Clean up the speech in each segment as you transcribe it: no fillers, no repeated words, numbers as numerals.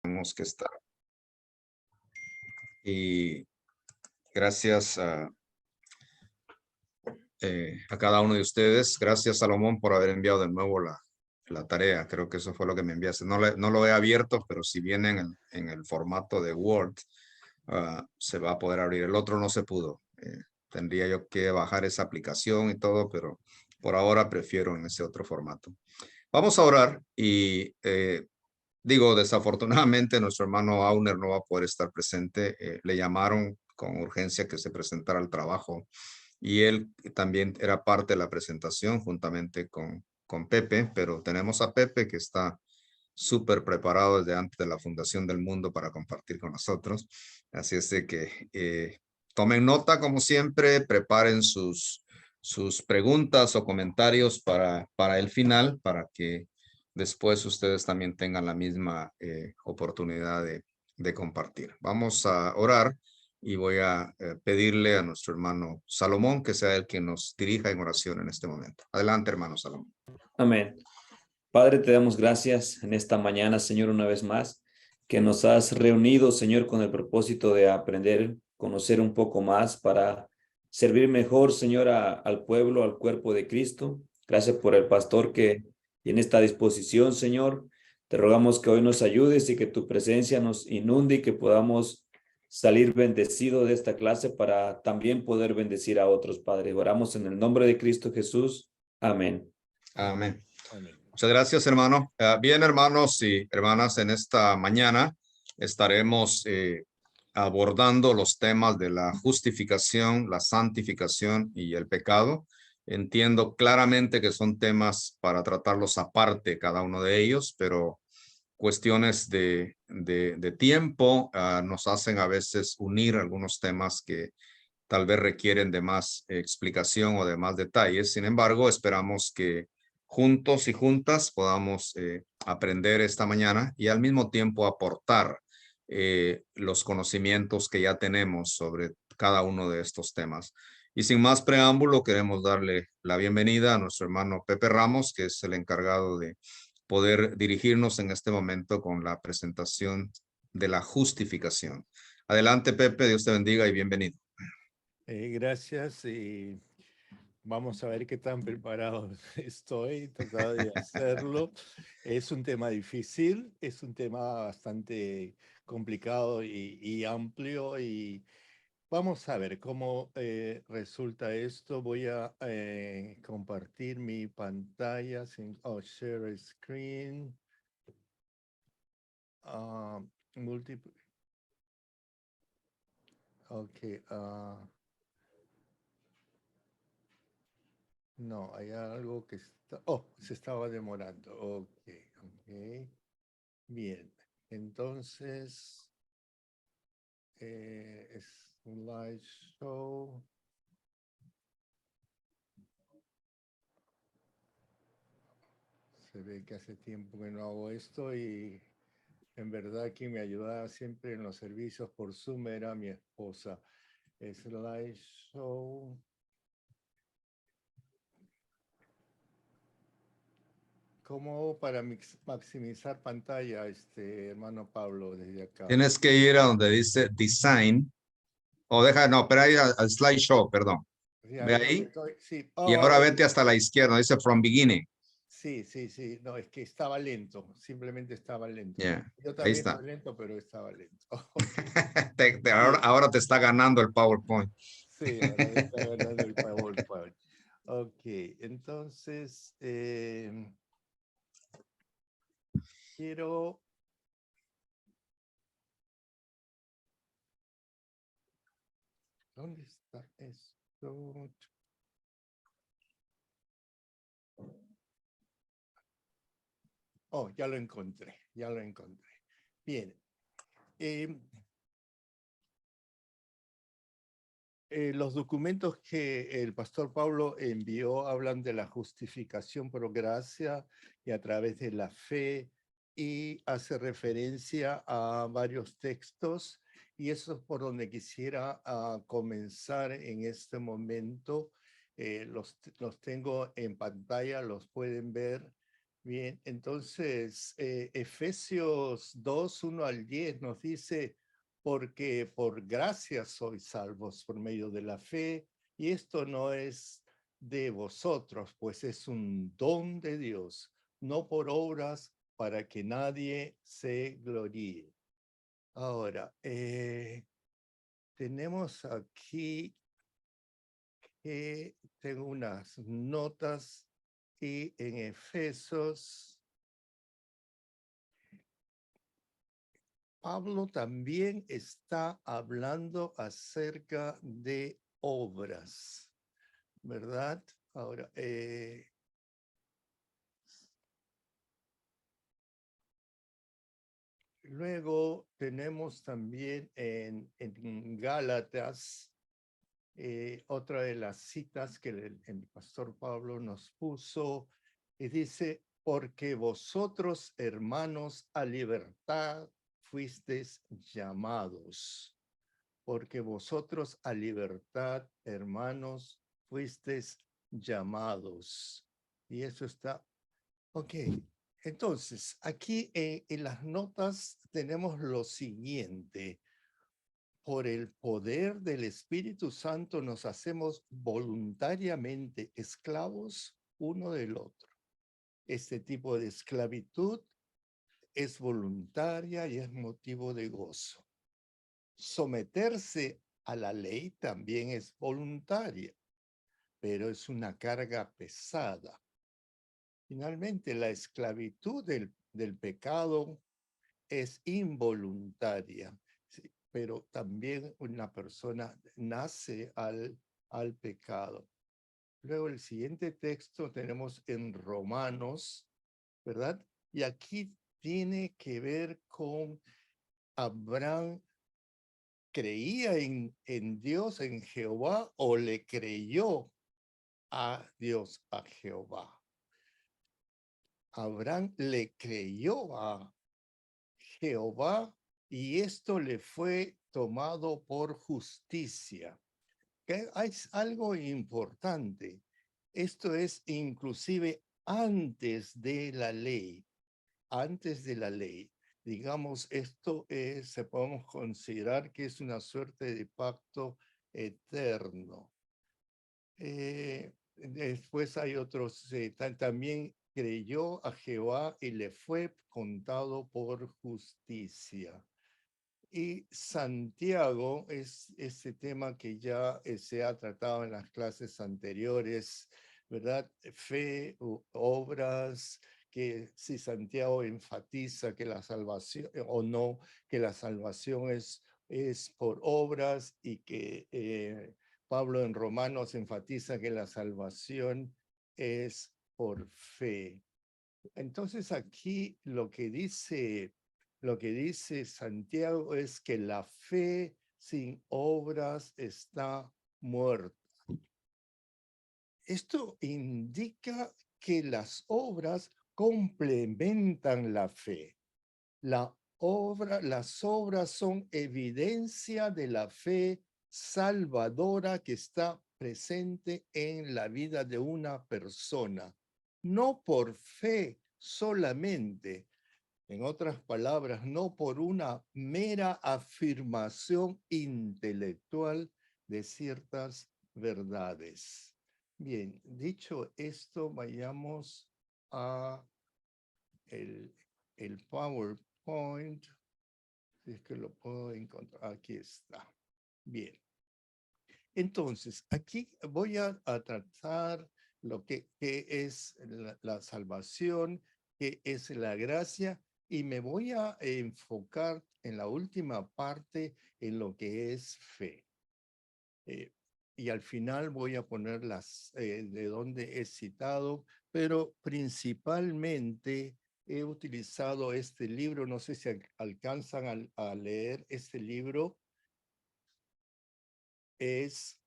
tenemos que estar. Y gracias a cada uno de ustedes. Gracias, Salomón, por haber enviado de nuevo la tarea. Creo que eso fue lo que me enviaste. No lo he abierto, pero si viene en el formato de Word, se va a poder abrir. El otro no se pudo. Tendría yo que bajar esa aplicación y todo, pero por ahora prefiero en ese otro formato. Vamos a orar y digo, desafortunadamente nuestro hermano Auner no va a poder estar presente. Le llamaron con urgencia que se presentara al trabajo y él también era parte de la presentación juntamente con Pepe, pero tenemos a Pepe que está súper preparado desde antes de la fundación del mundo para compartir con nosotros. Así es de que tomen nota como siempre, preparen sus preguntas o comentarios para el final, para que después ustedes también tengan la misma oportunidad de compartir. Vamos a orar y voy a pedirle a nuestro hermano Salomón que sea el que nos dirija en oración en este momento. Adelante, hermano Salomón. Amén. Padre, te damos gracias en esta mañana, Señor, una vez más, que nos has reunido, Señor, con el propósito de aprender, conocer un poco más para servir mejor, Señor, al pueblo, al cuerpo de Cristo. Gracias por el pastor que tiene esta disposición, Señor. Te rogamos que hoy nos ayudes y que tu presencia nos inunde y que podamos salir bendecidos de esta clase para también poder bendecir a otros, Padre. Oramos en el nombre de Cristo Jesús. Amén. Amén. Amén. Muchas gracias, hermano. Bien, hermanos y hermanas, en esta mañana estaremos abordando los temas de la justificación, la santificación y el pecado. Entiendo claramente que son temas para tratarlos aparte, cada uno de ellos, pero cuestiones de tiempo nos hacen a veces unir algunos temas que tal vez requieren de más explicación o de más detalles. Sin embargo, esperamos que juntos y juntas podamos aprender esta mañana y al mismo tiempo aportar los conocimientos que ya tenemos sobre cada uno de estos temas. Y sin más preámbulo, queremos darle la bienvenida a nuestro hermano Pepe Ramos, que es el encargado de poder dirigirnos en este momento con la presentación de la justificación. Adelante, Pepe, Dios te bendiga y bienvenido. Gracias y vamos a ver qué tan preparado estoy, tratar de hacerlo. Es un tema difícil, es un tema bastante complicado y amplio y vamos a ver cómo resulta esto. Voy a compartir mi pantalla, share screen, múltiple. Ok. No, hay algo que está... Oh, se estaba demorando. Ok, ok. Bien. Entonces, slideshow. Se ve que hace tiempo que no hago esto y en verdad quien me ayudaba siempre en los servicios por Zoom era mi esposa. Slideshow. ¿Cómo hago para maximizar pantalla, hermano Pablo, desde acá? Tienes que ir a donde dice Design. O deja, no, pero ahí al slideshow, perdón. Sí, Ve ahí. estoy, sí. Y ahora vete hasta la izquierda, dice From Beginning. Sí, sí, sí. No, es que estaba lento. Simplemente estaba lento. Yeah, Yo ahí también está. estaba lento, pero estaba lento. Ahora te está ganando el PowerPoint. Sí, ahora me está ganando el PowerPoint. Ok, entonces quiero... ¿Dónde está esto? Oh, ya lo encontré, ya lo encontré. Bien. Los documentos que el pastor Pablo envió hablan de la justificación por gracia y a través de la fe y hace referencia a varios textos y eso es por donde quisiera comenzar en este momento. Los tengo en pantalla, los pueden ver. Bien, entonces Efesios 2, 1 al 10 nos dice, porque por gracia sois salvos por medio de la fe, y esto no es de vosotros, pues es un don de Dios, no por obras para que nadie se gloríe. Ahora, tenemos aquí que tengo unas notas y en Efesios Pablo también está hablando acerca de obras, ¿verdad? Ahora, luego tenemos también en Gálatas otra de las citas que el pastor Pablo nos puso y dice, porque vosotros, hermanos, a libertad fuisteis llamados. Porque vosotros a libertad, hermanos, fuisteis llamados. Y eso está, ok. Entonces, aquí en las notas tenemos lo siguiente. Por el poder del Espíritu Santo nos hacemos voluntariamente esclavos uno del otro. Este tipo de esclavitud es voluntaria y es motivo de gozo. Someterse a la ley también es voluntaria, pero es una carga pesada. Finalmente, la esclavitud del pecado es involuntaria, ¿sí? Pero también una persona nace al pecado. Luego el siguiente texto tenemos en Romanos, ¿verdad? Y aquí tiene que ver con Abraham. ¿Creía en Dios, en Jehová, o le creyó a Dios, a Jehová? Abraham le creyó a Jehová y esto le fue tomado por justicia. Que es algo importante. Esto es inclusive antes de la ley, antes de la ley. Digamos, esto se podemos considerar que es una suerte de pacto eterno. Después hay otros, también creyó a Jehová y le fue contado por justicia. Y Santiago es ese tema que ya se ha tratado en las clases anteriores, ¿verdad? Fe, obras, que si Santiago enfatiza que la salvación o no, que la salvación es por obras y que Pablo en Romanos enfatiza que la salvación es por fe. Entonces aquí lo que dice Santiago es que la fe sin obras está muerta. Esto indica que las obras complementan la fe. Las obras son evidencia de la fe salvadora que está presente en la vida de una persona. No por fe solamente, en otras palabras, no por una mera afirmación intelectual de ciertas verdades. Bien, dicho esto, vayamos a el PowerPoint, si es que lo puedo encontrar. Aquí está. Bien. Entonces, aquí voy a tratar lo que es la salvación, que es la gracia, y me voy a enfocar en la última parte en lo que es fe. Y al final voy a poner de dónde he citado, pero principalmente he utilizado este libro, no sé si alcanzan a leer este libro, es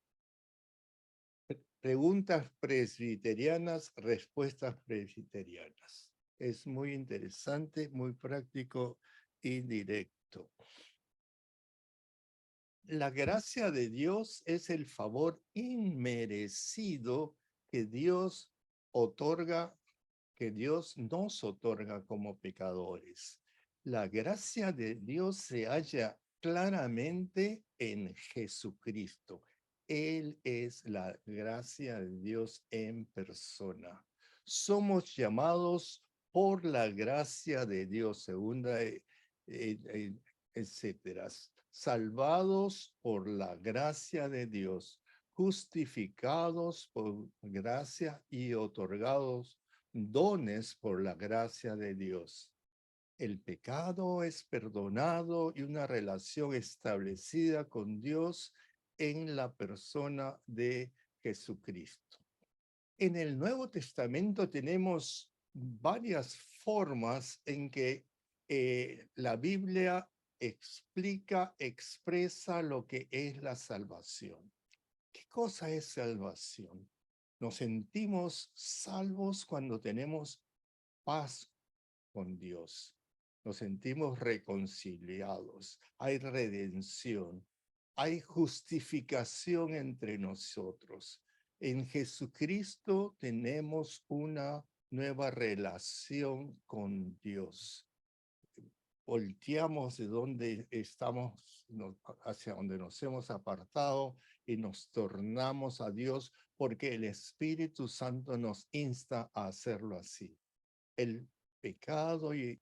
Preguntas presbiterianas, respuestas presbiterianas. Es muy interesante, muy práctico y directo. La gracia de Dios es el favor inmerecido que Dios otorga que Dios nos otorga como pecadores. La gracia de Dios se halla claramente en Jesucristo. Él es la gracia de Dios en persona. Somos llamados por la gracia de Dios, segunda, etcétera. Salvados por la gracia de Dios, justificados por gracia y otorgados dones por la gracia de Dios. El pecado es perdonado y una relación establecida con Dios en la persona de Jesucristo. En el Nuevo Testamento tenemos varias formas en que la Biblia expresa lo que es la salvación. ¿Qué cosa es salvación? Nos sentimos salvos cuando tenemos paz con Dios. Nos sentimos reconciliados. Hay redención. Hay justificación entre nosotros. En Jesucristo tenemos una nueva relación con Dios. Volteamos de donde estamos, hacia donde nos hemos apartado y nos tornamos a Dios porque el Espíritu Santo nos insta a hacerlo así. El pecado y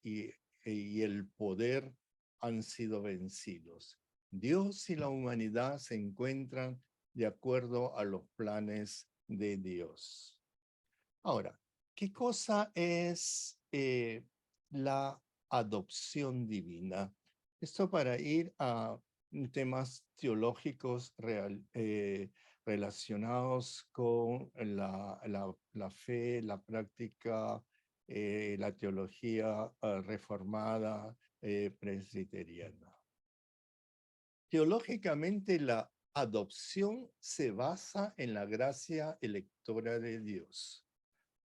el poder han sido vencidos. Dios y la humanidad se encuentran de acuerdo a los planes de Dios. Ahora, ¿qué cosa es la adopción divina? Esto para ir a temas teológicos relacionados con la fe, la práctica, la teología reformada presbiteriana. Teológicamente, la adopción se basa en la gracia electora de Dios.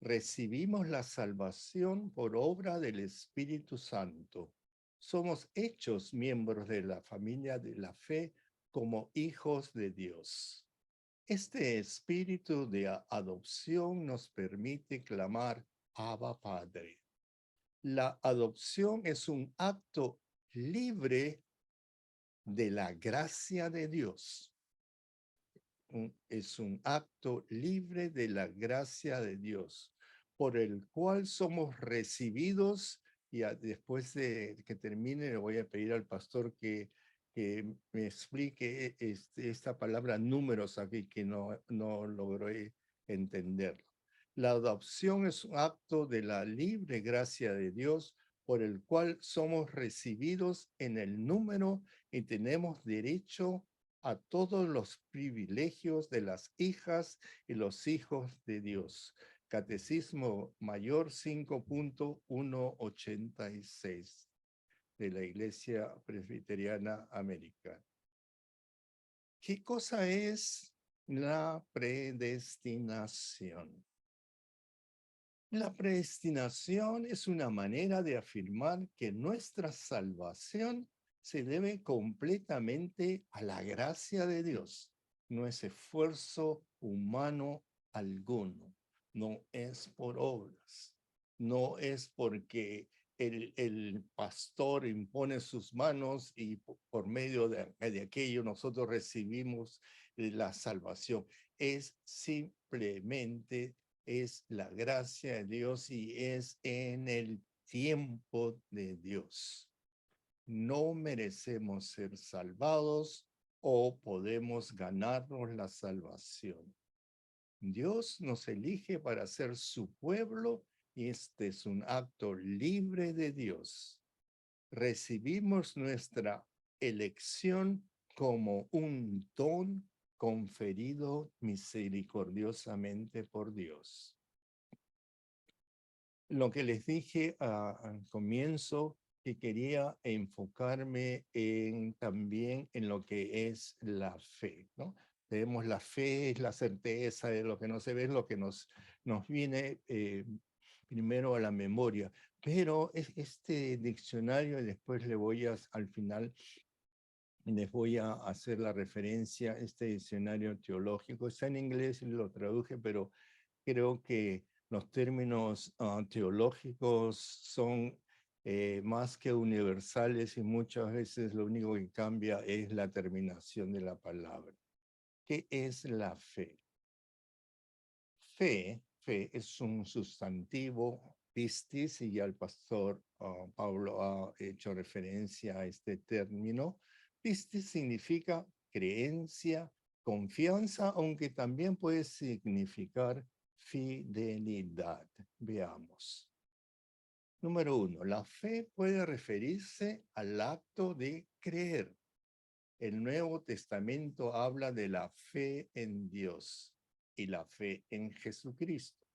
Recibimos la salvación por obra del Espíritu Santo. Somos hechos miembros de la familia de la fe como hijos de Dios. Este espíritu de adopción nos permite clamar Abba Padre. La adopción es un acto libre de la gracia de Dios. Es un acto libre de la gracia de Dios, por el cual somos recibidos, y después de que termine le voy a pedir al pastor que me explique esta palabra números aquí, que no logré entenderlo. La adopción es un acto de la libre gracia de Dios, por el cual somos recibidos en el número y tenemos derecho a todos los privilegios de las hijas y los hijos de Dios. Catecismo Mayor 5.186 de la Iglesia Presbiteriana Americana. ¿Qué cosa es la predestinación? La predestinación es una manera de afirmar que nuestra salvación se debe completamente a la gracia de Dios. No es esfuerzo humano alguno. No es por obras. No es porque el pastor impone sus manos y por medio de aquello nosotros recibimos la salvación. Es simplemente la gracia de Dios y es en el tiempo de Dios. No merecemos ser salvados o podemos ganarnos la salvación. Dios nos elige para ser su pueblo y este es un acto libre de Dios. Recibimos nuestra elección como un don conferido misericordiosamente por Dios. Lo que les dije al comienzo, que quería enfocarme también en lo que es la fe, ¿no? Tenemos la fe, es la certeza de lo que no se ve, es lo que nos viene primero a la memoria. Pero este diccionario, y después al final les voy a hacer la referencia, este diccionario teológico está en inglés y lo traduje, pero creo que Los términos teológicos son más que universales y muchas veces lo único que cambia es la terminación de la palabra. ¿Qué es la fe? Fe es un sustantivo, pistis, y ya el pastor Pablo ha hecho referencia a este término. Pistis significa creencia, confianza, aunque también puede significar fidelidad. Veamos. Número 1, la fe puede referirse al acto de creer. El Nuevo Testamento habla de la fe en Dios y la fe en Jesucristo.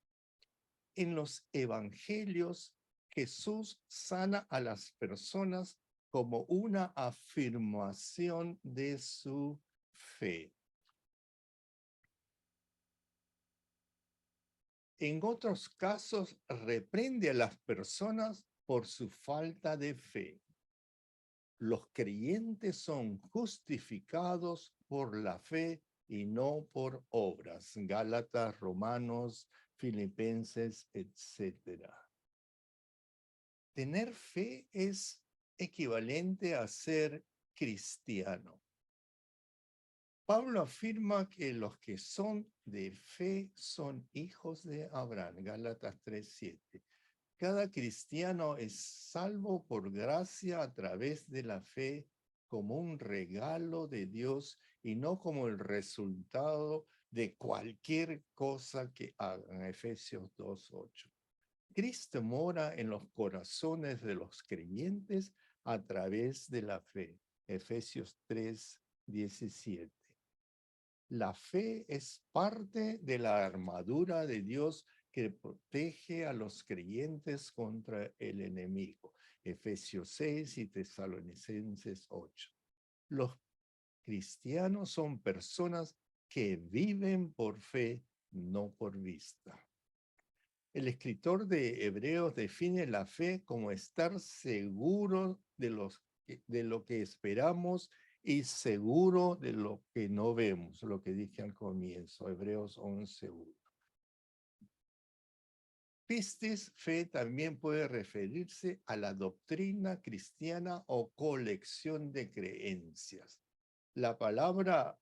En los evangelios, Jesús sana a las personas como una afirmación de su fe. En otros casos, reprende a las personas por su falta de fe. Los creyentes son justificados por la fe y no por obras. Gálatas, Romanos, Filipenses, etc. Tener fe es equivalente a ser cristiano. Pablo afirma que los que son de fe son hijos de Abraham. Gálatas 3:7. Cada cristiano es salvo por gracia a través de la fe como un regalo de Dios y no como el resultado de cualquier cosa que hagan. Efesios 2:8. Cristo mora en los corazones de los creyentes a través de la fe. Efesios 3:17. La fe es parte de la armadura de Dios que protege a los creyentes contra el enemigo. Efesios 6 y Tesalonicenses 8. Los cristianos son personas que viven por fe, no por vista. El escritor de Hebreos define la fe como estar seguro de lo que esperamos y seguro de lo que no vemos, lo que dije al comienzo, Hebreos 11:1. Pistis, fe, también puede referirse a la doctrina cristiana o colección de creencias. La palabra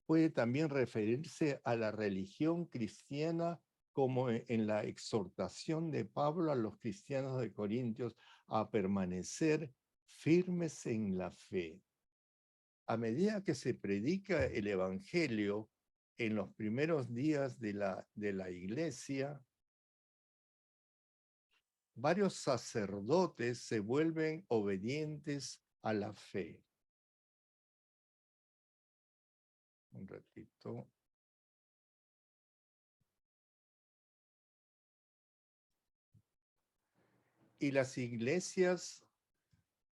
puede también referirse a la religión cristiana, como en la exhortación de Pablo a los cristianos de Corintios a permanecer firmes en la fe. A medida que se predica el evangelio en los primeros días de la iglesia, varios sacerdotes se vuelven obedientes a la fe. Un ratito. Y las iglesias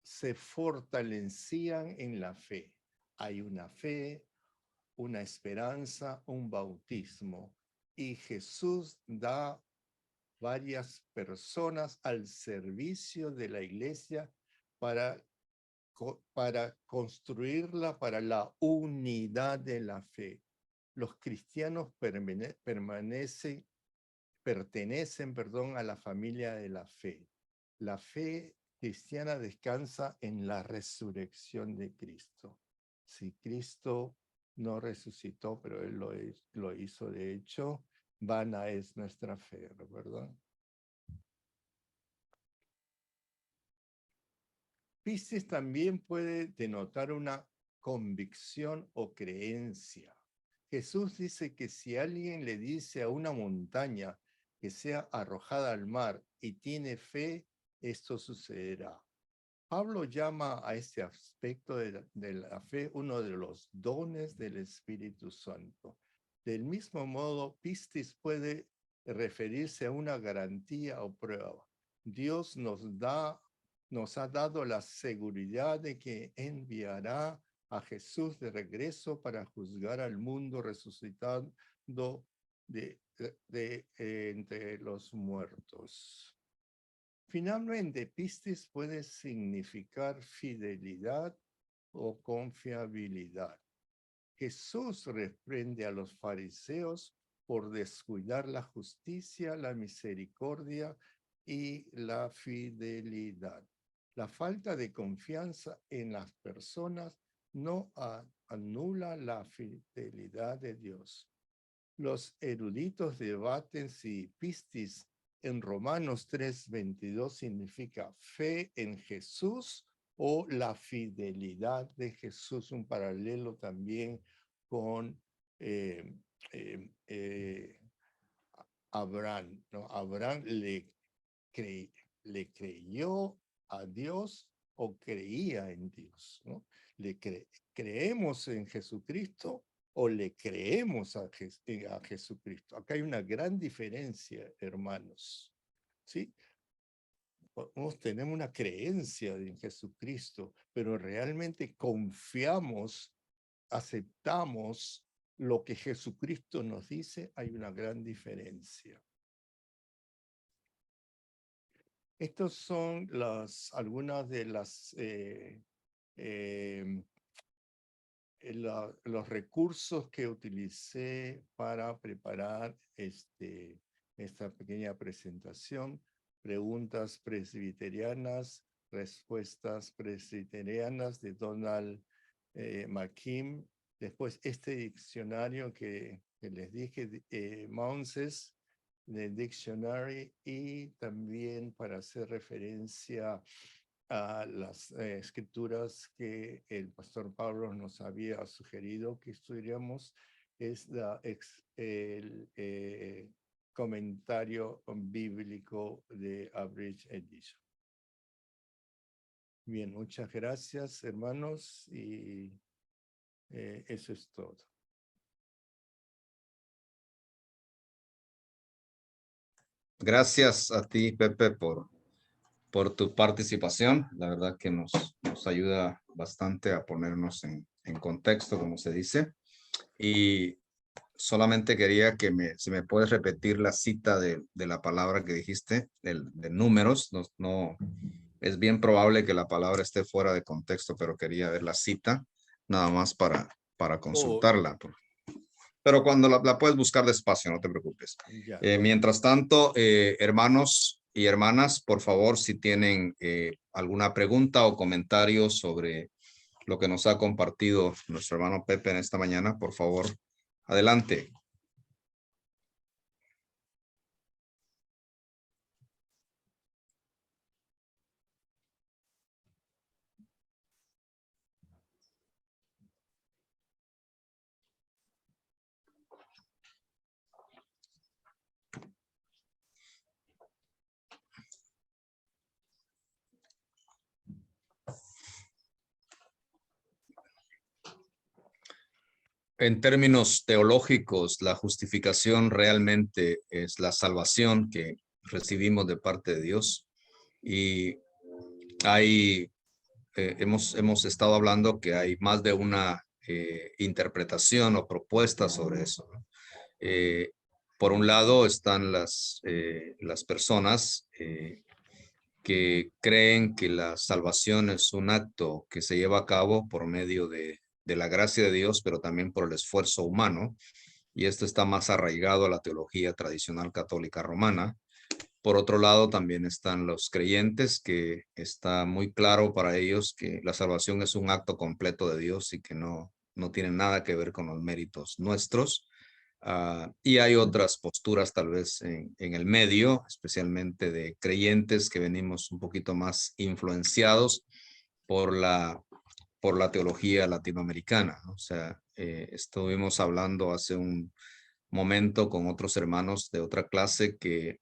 se fortalecían en la fe. Hay una fe, una esperanza, un bautismo. Y Jesús da varias personas al servicio de la iglesia para construirla para la unidad de la fe. Los cristianos pertenecen, a la familia de la fe. La fe cristiana descansa en la resurrección de Cristo. Si Cristo no resucitó, pero Él lo hizo de hecho, vana es nuestra fe, ¿verdad? Piscis también puede denotar una convicción o creencia. Jesús dice que si alguien le dice a una montaña que sea arrojada al mar y tiene fe, esto sucederá. Pablo llama a este aspecto de la fe uno de los dones del Espíritu Santo. Del mismo modo, pistis puede referirse a una garantía o prueba. Dios nos ha dado la seguridad de que enviará a Jesús de regreso para juzgar al mundo resucitando entre los muertos. Finalmente, pistis puede significar fidelidad o confiabilidad. Jesús reprende a los fariseos por descuidar la justicia, la misericordia y la fidelidad. La falta de confianza en las personas no anula la fidelidad de Dios. Los eruditos debaten si pistis en Romanos 3:22 significa fe en Jesús o la fidelidad de Jesús, un paralelo también con Abraham, ¿no? Abraham le creyó a Dios o creía en Dios, ¿no? Creemos en Jesucristo o le creemos a Jesucristo. Acá hay una gran diferencia, hermanos, ¿sí? Tenemos una creencia en Jesucristo, pero realmente confiamos, aceptamos lo que Jesucristo nos dice. Hay una gran diferencia. Estos son algunas de los recursos que utilicé para preparar esta pequeña presentación. Preguntas presbiterianas, respuestas presbiterianas de Donald McKim. Después este diccionario que les dije, Mounces, de Dictionary, y también para hacer referencia a las escrituras que el pastor Pablo nos había sugerido que estudiáramos, es el comentario bíblico de Abridged Edition. Bien, muchas gracias, hermanos, y eso es todo. Gracias a ti, Pepe, por tu participación. La verdad que nos ayuda bastante a ponernos en contexto, como se dice. Y solamente quería que si me puedes repetir la cita de la palabra que dijiste, de números. No, es bien probable que la palabra esté fuera de contexto, pero quería ver la cita, nada más para consultarla. Pero cuando la puedes buscar despacio, no te preocupes. Mientras tanto, hermanos y hermanas, por favor, si tienen alguna pregunta o comentario sobre lo que nos ha compartido nuestro hermano Pepe en esta mañana, por favor, adelante. En términos teológicos, la justificación realmente es la salvación que recibimos de parte de Dios. Y hemos estado hablando que hay más de una interpretación o propuesta sobre eso, ¿no? Por un lado están las personas que creen que la salvación es un acto que se lleva a cabo por medio de la gracia de Dios, pero también por el esfuerzo humano. Y esto está más arraigado a la teología tradicional católica romana. Por otro lado, también están los creyentes, que está muy claro para ellos que la salvación es un acto completo de Dios y que no tiene nada que ver con los méritos nuestros. Y hay otras posturas tal vez en el medio, especialmente de creyentes que venimos un poquito más influenciados por la teología latinoamericana, ¿no? O sea, estuvimos hablando hace un momento con otros hermanos de otra clase que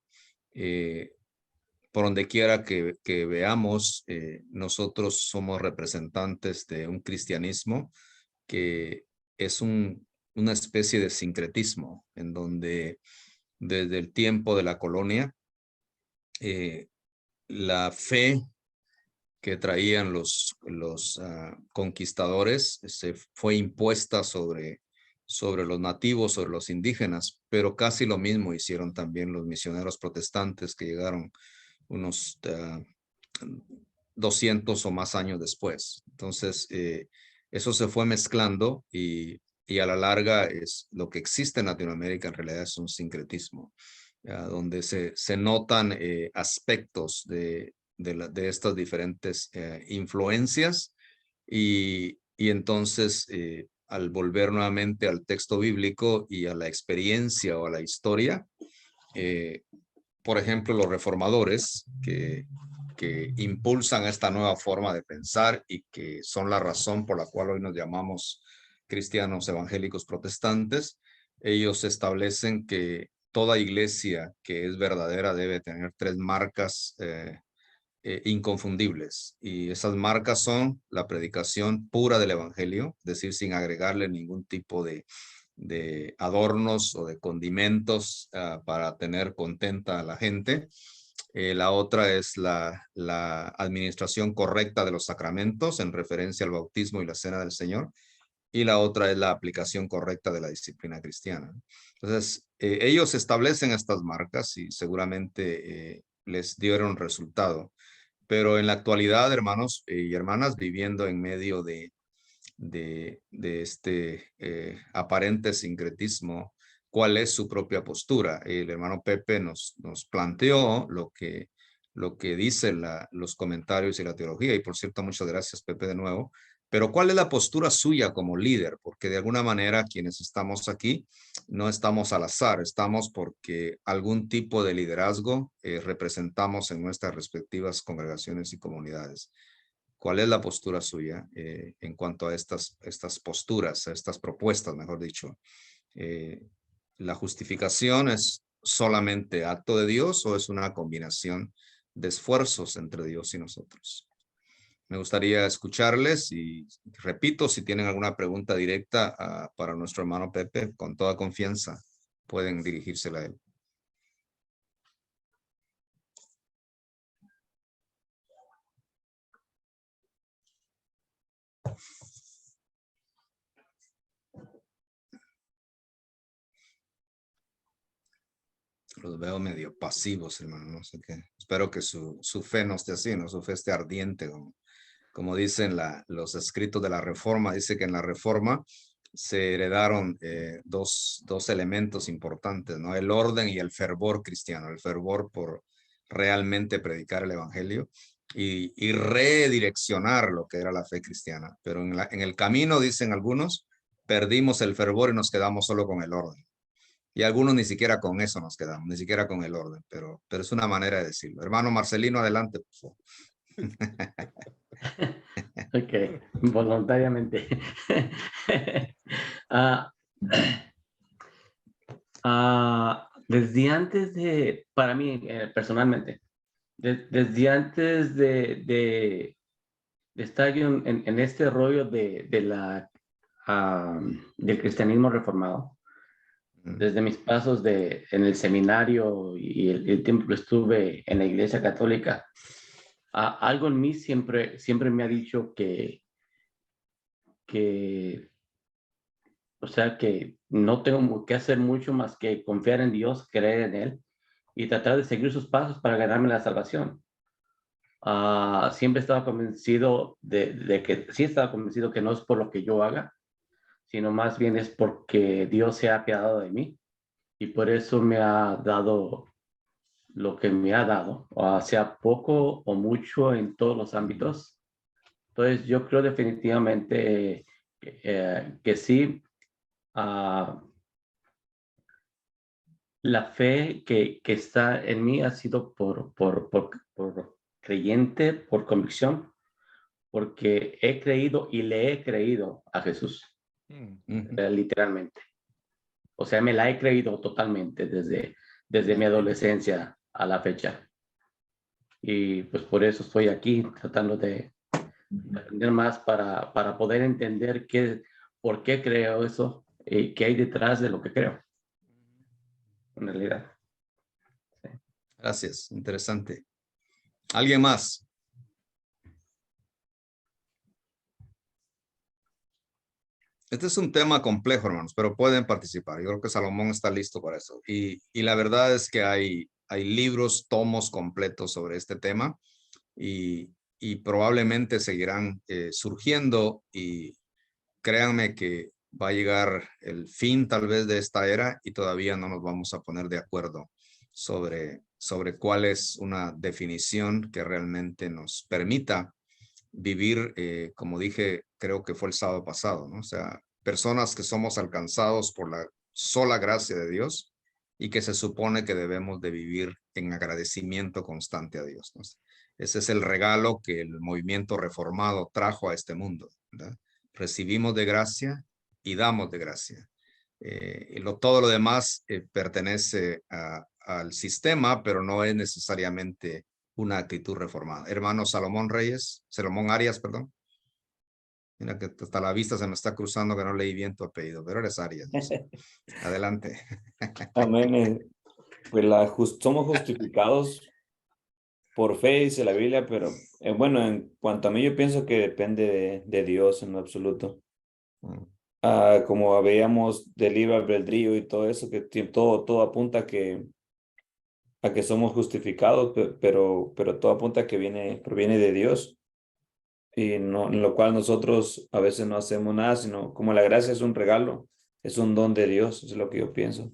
por donde quiera que veamos, nosotros somos representantes de un cristianismo que es una especie de sincretismo, en donde desde el tiempo de la colonia, la fe que traían los conquistadores se fue impuesta sobre los nativos, sobre los indígenas, pero casi lo mismo hicieron también los misioneros protestantes que llegaron unos 200 o más años después. Entonces, eso se fue mezclando y y a la larga es lo que existe en Latinoamérica, en realidad es un sincretismo, donde se notan aspectos de estas diferentes influencias y entonces al volver nuevamente al texto bíblico y a la experiencia o a la historia, por ejemplo, los reformadores que impulsan esta nueva forma de pensar y que son la razón por la cual hoy nos llamamos cristianos evangélicos protestantes, ellos establecen que toda iglesia que es verdadera debe tener 3 marcas inconfundibles. Y esas marcas son la predicación pura del evangelio, es decir, sin agregarle ningún tipo de adornos o de condimentos para tener contenta a la gente. La otra es la administración correcta de los sacramentos en referencia al bautismo y la cena del Señor. Y la otra es la aplicación correcta de la disciplina cristiana. Entonces, ellos establecen estas marcas y seguramente les dieron resultado. Pero en la actualidad, hermanos y hermanas, viviendo en medio de este aparente sincretismo, cuál es su propia postura. El hermano Pepe nos planteó lo que dicen los comentarios y la teología, y por cierto, muchas gracias, Pepe, de nuevo. Pero ¿cuál es la postura suya como líder? Porque de alguna manera quienes estamos aquí no estamos al azar, estamos porque algún tipo de liderazgo representamos en nuestras respectivas congregaciones y comunidades. ¿Cuál es la postura suya en cuanto a estas posturas, a estas propuestas, mejor dicho? ¿La justificación es solamente acto de Dios o es una combinación de esfuerzos entre Dios y nosotros? Me gustaría escucharles y repito, si tienen alguna pregunta directa para nuestro hermano Pepe, con toda confianza pueden dirigírsela a él. Los veo medio pasivos, hermano, no sé qué. Espero que su fe no esté así, ¿no? Su fe esté ardiente, como dicen los escritos de la Reforma. Dice que en la Reforma se heredaron dos elementos importantes, ¿no? El orden y el fervor cristiano. El fervor por realmente predicar el evangelio y redireccionar lo que era la fe cristiana. Pero en el camino, dicen algunos, perdimos el fervor y nos quedamos solo con el orden. Y algunos ni siquiera con eso nos quedamos, ni siquiera con el orden, pero es una manera de decirlo. Hermano Marcelino, adelante, por favor. Ok, voluntariamente. Desde antes de, para mí personalmente, desde antes de estar yo en este rollo del cristianismo reformado, desde mis pasos en el seminario y el tiempo que estuve en la iglesia católica, algo en mí siempre me ha dicho que, o sea, que no tengo que hacer mucho más que confiar en Dios, creer en Él y tratar de seguir sus pasos para ganarme la salvación. Siempre estaba convencido sí estaba convencido que no es por lo que yo haga, sino más bien es porque Dios se ha apiadado de mí y por eso me ha dado lo que me ha dado, sea poco o mucho en todos los ámbitos. Entonces yo creo definitivamente que sí. La fe que está en mí ha sido por creyente, por convicción, porque he creído y le he creído a Jesús, literalmente. O sea, me la he creído totalmente desde mi adolescencia a la fecha. Y pues por eso estoy aquí tratando de aprender más para poder entender por qué creo eso y qué hay detrás de lo que creo, en realidad. Sí. Gracias, interesante. ¿Alguien más? Este es un tema complejo, hermanos, pero pueden participar. Yo creo que Salomón está listo para eso. Y la verdad es que hay libros, tomos completos sobre este tema y probablemente seguirán surgiendo y créanme que va a llegar el fin tal vez de esta era y todavía no nos vamos a poner de acuerdo sobre cuál es una definición que realmente nos permita vivir, como dije, creo que fue el sábado pasado, ¿no? O sea, personas que somos alcanzados por la sola gracia de Dios y que se supone que debemos de vivir en agradecimiento constante a Dios, ¿no? Ese es el regalo que el movimiento reformado trajo a este mundo, ¿verdad? Recibimos de gracia y damos de gracia. Todo lo demás pertenece al sistema, pero no es necesariamente una actitud reformada. Hermano Salomón Arias, perdón. Mira que hasta la vista se me está cruzando que no leí bien tu apellido, pero eres Arias. Adelante. Amén. Pues somos justificados por fe, dice la Biblia, pero bueno, en cuanto a mí, yo pienso que depende de Dios en lo absoluto. Como veíamos del libre albedrío y todo eso, que todo apunta a que somos justificados, pero todo apunta a que proviene de Dios, y no, en lo cual nosotros a veces no hacemos nada, sino como la gracia es un regalo, es un don de Dios, es lo que yo pienso.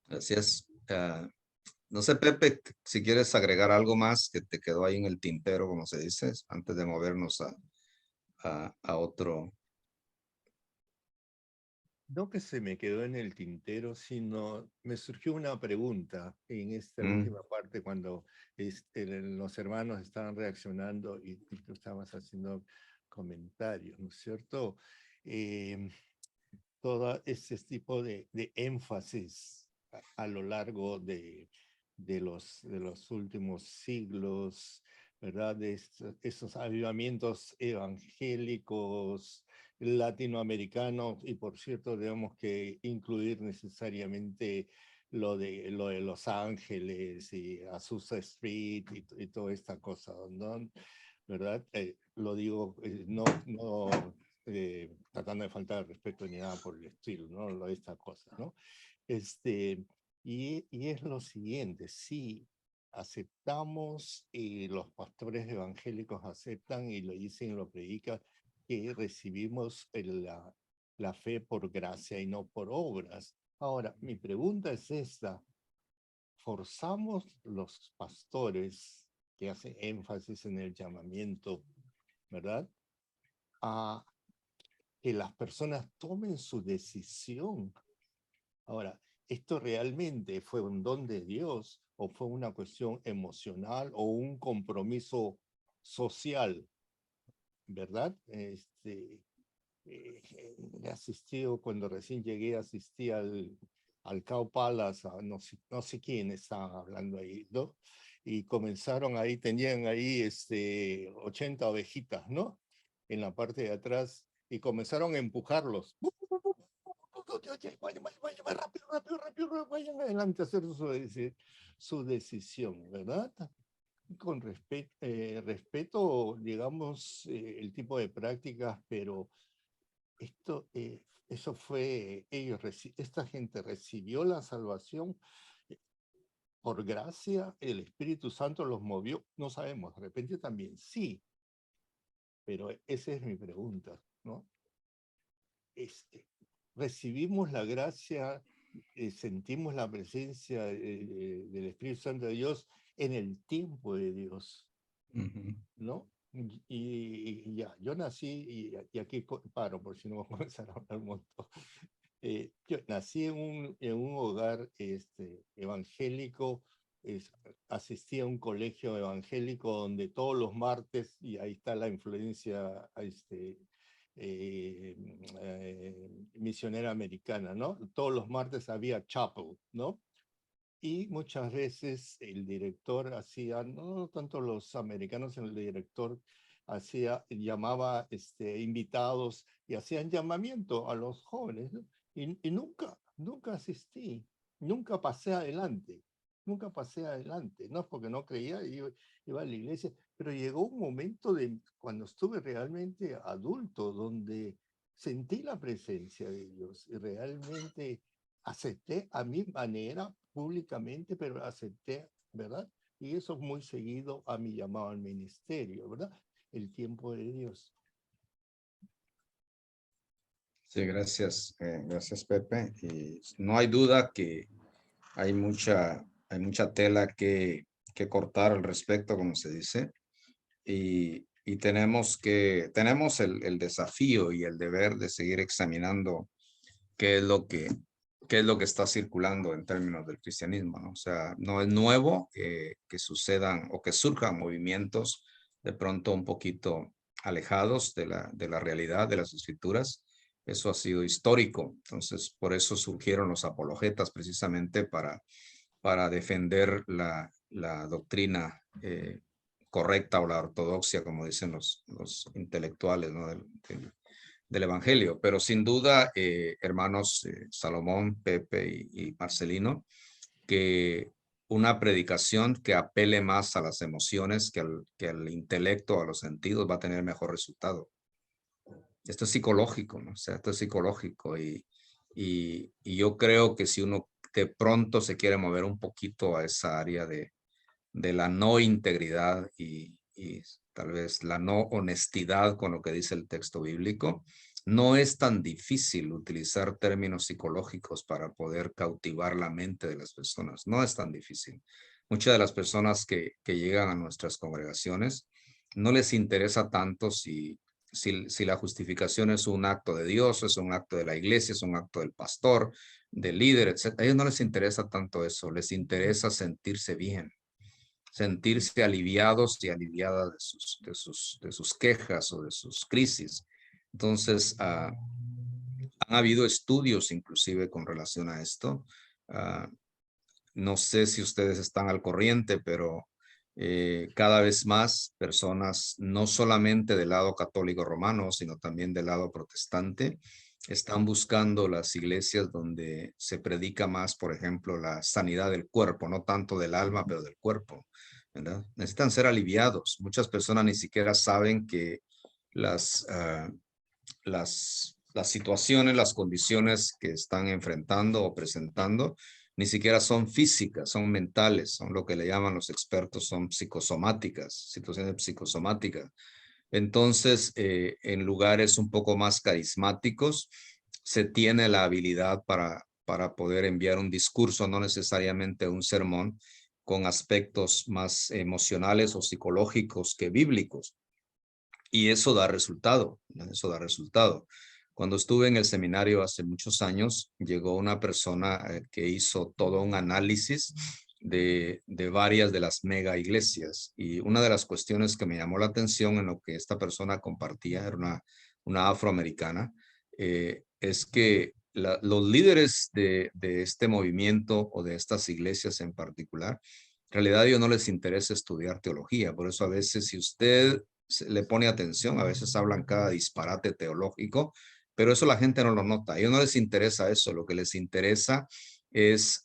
Así es. No sé, Pepe, si quieres agregar algo más que te quedó ahí en el tintero, como se dice, antes de movernos a otro. No que se me quedó en el tintero, sino me surgió una pregunta en esta última parte cuando los hermanos estaban reaccionando y tú estabas haciendo comentarios, ¿no es cierto? Todo ese tipo de énfasis a lo largo de los últimos siglos, ¿verdad? De esos avivamientos evangélicos latinoamericanos, y por cierto, tenemos que incluir necesariamente lo de Los Ángeles y Azusa Street y toda esta cosa, ¿no? ¿Verdad? Lo digo, no tratando de faltar el respeto ni nada por el estilo, ¿no? Lo de esta cosa, ¿no? Y es lo siguiente, sí, aceptamos, y los pastores evangélicos aceptan y lo dicen y lo predican, que recibimos la fe por gracia y no por obras. Ahora, mi pregunta es esta: ¿forzamos los pastores que hacen énfasis en el llamamiento, ¿verdad?, a que las personas tomen su decisión? Ahora, ¿esto realmente fue un don de Dios o fue una cuestión emocional o un compromiso social? ¿Verdad? He asistido, cuando recién llegué, asistí al Cow Palace, no sé quién estaba hablando ahí, ¿no? Y comenzaron ahí, tenían ahí 80 ovejitas, ¿no? En la parte de atrás, y comenzaron a empujarlos. Vayan, rápido, vayan adelante a hacer su decisión, ¿verdad? Con respeto, digamos, el tipo de prácticas, pero eso fue, esta gente recibió la salvación por gracia, el Espíritu Santo los movió, no sabemos, de repente también sí, pero esa es mi pregunta, ¿no? Recibimos la gracia, sentimos la presencia del Espíritu Santo de Dios en el tiempo de Dios, ¿no? Y ya, yo nací, y aquí paro por si no vamos a comenzar a hablar un montón. Yo nací en un hogar evangélico, asistí a un colegio evangélico donde todos los martes, y ahí está la influencia misionera americana, ¿no? Todos los martes había chapel, ¿no? Y muchas veces el director hacía, no tanto los americanos, el director llamaba invitados y hacían llamamiento a los jóvenes, ¿no? Y nunca asistí, nunca pasé adelante, no es porque no creía, iba a la iglesia, pero llegó un momento cuando estuve realmente adulto, donde sentí la presencia de Dios y realmente acepté a mi manera, públicamente, pero acepté, ¿verdad? Y eso es muy seguido a mi llamado al ministerio, ¿verdad? El tiempo de Dios. Sí, gracias, gracias Pepe. Y no hay duda que hay mucha tela que cortar al respecto, como se dice, y tenemos el desafío y el deber de seguir examinando qué es lo que, qué es lo que está circulando en términos del cristianismo, ¿no? O sea, no es nuevo que sucedan o que surjan movimientos de pronto un poquito alejados de la realidad de las escrituras. Eso ha sido histórico. Entonces, por eso surgieron los apologetas precisamente para defender la doctrina correcta o la ortodoxia, como dicen los intelectuales, ¿no? Del Evangelio. Pero sin duda, hermanos Salomón, Pepe y Marcelino, que una predicación que apele más a las emociones que al intelecto, a los sentidos, va a tener mejor resultado. Esto es psicológico, ¿no? O sea, esto es psicológico y yo creo que si uno de pronto se quiere mover un poquito a esa área de la no integridad y tal vez la no honestidad con lo que dice el texto bíblico, no es tan difícil utilizar términos psicológicos para poder cautivar la mente de las personas. No es tan difícil. Muchas de las personas que llegan a nuestras congregaciones no les interesa tanto si la justificación es un acto de Dios, es un acto de la iglesia, es un acto del pastor, del líder, etc. A ellos no les interesa tanto eso, les interesa sentirse bien, sentirse aliviados y aliviadas de sus quejas o de sus crisis. Entonces, han habido estudios inclusive con relación a esto. No sé si ustedes están al corriente, pero cada vez más personas, no solamente del lado católico romano, sino también del lado protestante, están buscando las iglesias donde se predica más, por ejemplo, la sanidad del cuerpo, no tanto del alma, pero del cuerpo, ¿verdad? Necesitan ser aliviados. Muchas personas ni siquiera saben que las, las situaciones, las condiciones que están enfrentando o presentando, ni siquiera son físicas, son mentales, son lo que le llaman los expertos, son psicosomáticas, situaciones psicosomáticas. Entonces, en lugares un poco más carismáticos, se tiene la habilidad para poder enviar un discurso, no necesariamente un sermón, con aspectos más emocionales o psicológicos que bíblicos. Y eso da resultado, eso da resultado. Cuando estuve en el seminario hace muchos años, llegó una persona que hizo todo un análisis de varias de las mega iglesias. Y una de las cuestiones que me llamó la atención en lo que esta persona compartía, era una afroamericana, es que los líderes de este movimiento o de estas iglesias en particular, en realidad a ellos no les interesa estudiar teología. Por eso a veces si usted le pone atención, a veces hablan cada disparate teológico, pero eso la gente no lo nota. A ellos no les interesa eso, lo que les interesa es,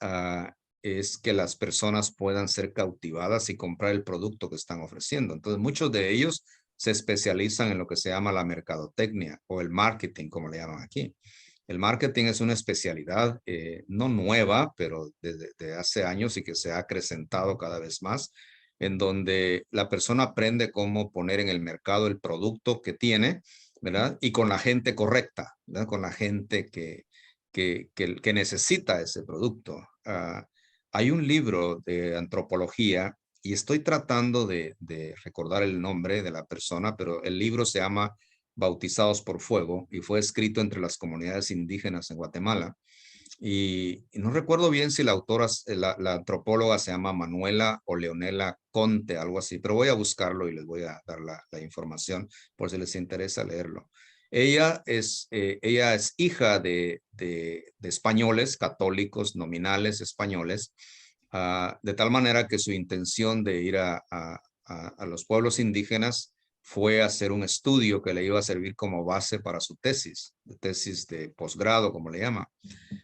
es que las personas puedan ser cautivadas y comprar el producto que están ofreciendo. Entonces muchos de ellos se especializan en lo que se llama la mercadotecnia o el marketing, como le llaman aquí. El marketing es una especialidad no nueva, pero desde hace años y que se ha acrecentado cada vez más, en donde la persona aprende cómo poner en el mercado el producto que tiene, ¿verdad? Y con la gente correcta, ¿verdad? Con la gente que necesita ese producto. Hay un libro de antropología y estoy tratando de recordar el nombre de la persona, pero el libro se llama Bautizados por Fuego y fue escrito entre las comunidades indígenas en Guatemala. Y no recuerdo bien si la autora, la antropóloga se llama Manuela o Leonela Conte, algo así, pero voy a buscarlo y les voy a dar la información por si les interesa leerlo. Ella es hija de españoles, católicos, nominales españoles, de tal manera que su intención de ir a los pueblos indígenas fue hacer un estudio que le iba a servir como base para su tesis de posgrado, como le llama.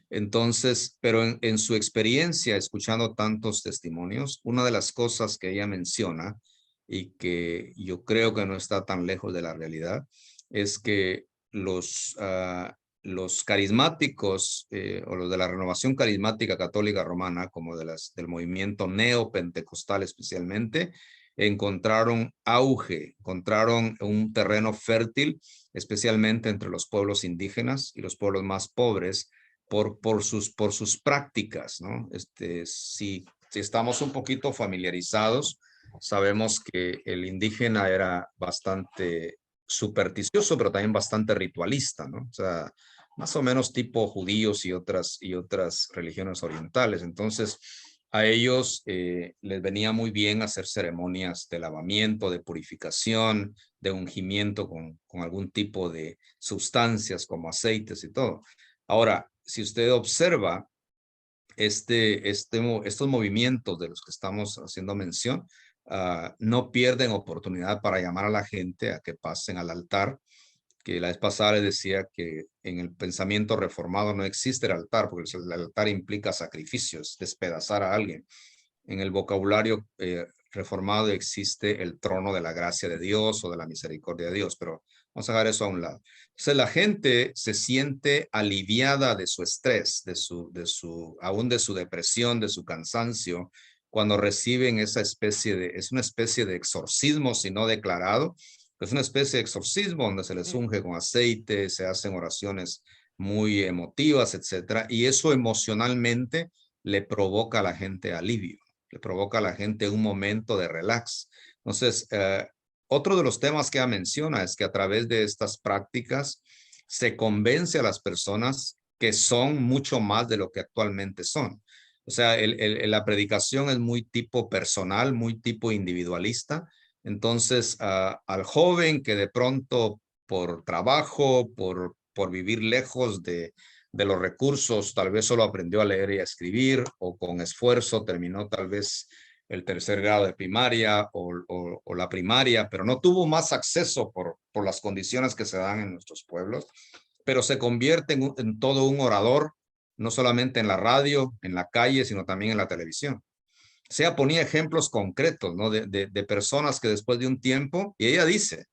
Entonces, pero en su experiencia, escuchando tantos testimonios, una de las cosas que ella menciona y que yo creo que no está tan lejos de la realidad, es que los carismáticos o los de la renovación carismática católica romana, como del movimiento neopentecostal especialmente, encontraron auge, encontraron un terreno fértil, especialmente entre los pueblos indígenas y los pueblos más pobres, por sus prácticas, ¿no? Si estamos un poquito familiarizados, sabemos que el indígena era bastante supersticioso, pero también bastante ritualista, ¿no? O sea, más o menos tipo judíos y otras religiones orientales. Entonces, a ellos les venía muy bien hacer ceremonias de lavamiento, de purificación, de ungimiento con algún tipo de sustancias como aceites y todo. Ahora, si usted observa estos movimientos de los que estamos haciendo mención, no pierden oportunidad para llamar a la gente a que pasen al altar, que la vez pasada les decía que en el pensamiento reformado no existe el altar, porque el altar implica sacrificios, despedazar a alguien. En el vocabulario reformado existe el trono de la gracia de Dios o de la misericordia de Dios, pero vamos a dejar eso a un lado. Entonces la gente se siente aliviada de su estrés, aún de su depresión, de su cansancio, cuando reciben es una especie de exorcismo, si no declarado, es una especie de exorcismo donde se les unge con aceite, se hacen oraciones muy emotivas, etcétera, y eso emocionalmente le provoca a la gente alivio, le provoca a la gente un momento de relax. Entonces, otro de los temas que ella menciona es que a través de estas prácticas se convence a las personas que son mucho más de lo que actualmente son. O sea, la predicación es muy tipo personal, muy tipo individualista. Entonces, al joven que de pronto por trabajo, por vivir lejos de los recursos, tal vez solo aprendió a leer y a escribir, o con esfuerzo terminó tal vez el tercer grado de primaria o la primaria, pero no tuvo más acceso por las condiciones que se dan en nuestros pueblos, pero se convierte en todo un orador, no solamente en la radio, en la calle, sino también en la televisión. O sea, ponía ejemplos concretos, ¿no? De personas que después de un tiempo, y ella dice,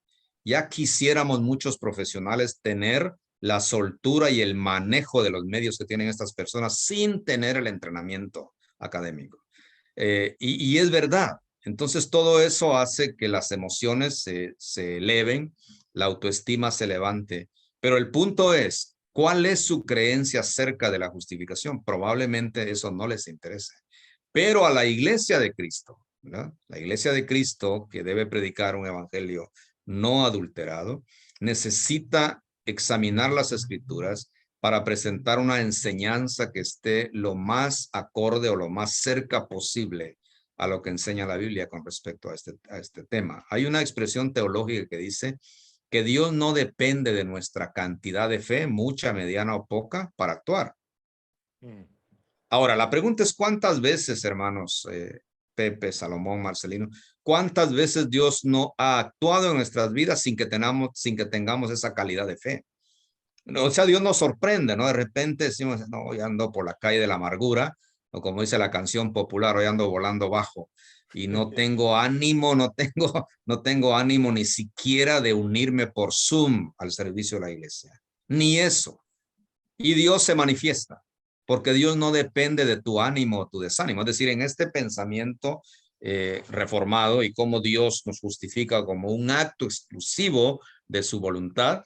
ya quisiéramos muchos profesionales tener la soltura y el manejo de los medios que tienen estas personas sin tener el entrenamiento académico. Y es verdad. Entonces todo eso hace que las emociones se eleven, la autoestima se levante. Pero el punto es, ¿cuál es su creencia acerca de la justificación? Probablemente eso no les interese. Pero a la iglesia de Cristo, ¿verdad? La iglesia de Cristo que debe predicar un evangelio no adulterado, necesita examinar las escrituras para presentar una enseñanza que esté lo más acorde o lo más cerca posible a lo que enseña la Biblia con respecto a este tema. Hay una expresión teológica que dice que Dios no depende de nuestra cantidad de fe, mucha, mediana o poca, para actuar. Ahora, la pregunta es ¿cuántas veces, hermanos, Pepe, Salomón, Marcelino, cuántas veces Dios no ha actuado en nuestras vidas sin que tengamos esa calidad de fe? O sea, Dios nos sorprende, ¿no? De repente decimos, no, hoy ando por la calle de la amargura, o como dice la canción popular, hoy ando volando bajo y no tengo ánimo, no tengo ánimo ni siquiera de unirme por Zoom al servicio de la iglesia. Ni eso. Y Dios se manifiesta, porque Dios no depende de tu ánimo o tu desánimo. Es decir, en este pensamiento reformado y cómo Dios nos justifica como un acto exclusivo de su voluntad,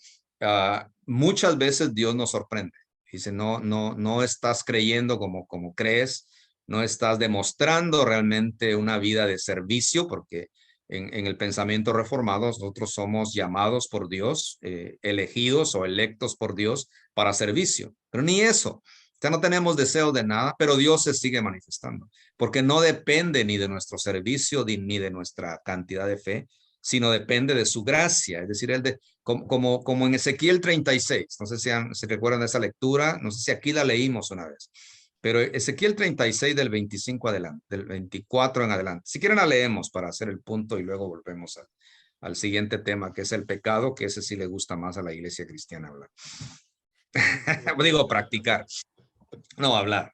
muchas veces Dios nos sorprende. Dice, no estás creyendo como crees, no estás demostrando realmente una vida de servicio, porque en el pensamiento reformado nosotros somos llamados por Dios, elegidos o electos por Dios para servicio. Pero ni eso. Ya no tenemos deseo de nada, pero Dios se sigue manifestando, porque no depende ni de nuestro servicio ni de nuestra cantidad de fe, sino depende de su gracia. Es decir, como en Ezequiel 36, no sé si recuerdan de esa lectura, no sé si aquí la leímos una vez, pero Ezequiel 36 del 25 adelante, del 24 en adelante. Si quieren la leemos para hacer el punto y luego volvemos al siguiente tema, que es el pecado, que ese sí le gusta más a la iglesia cristiana hablar. Digo, practicar. No, hablar.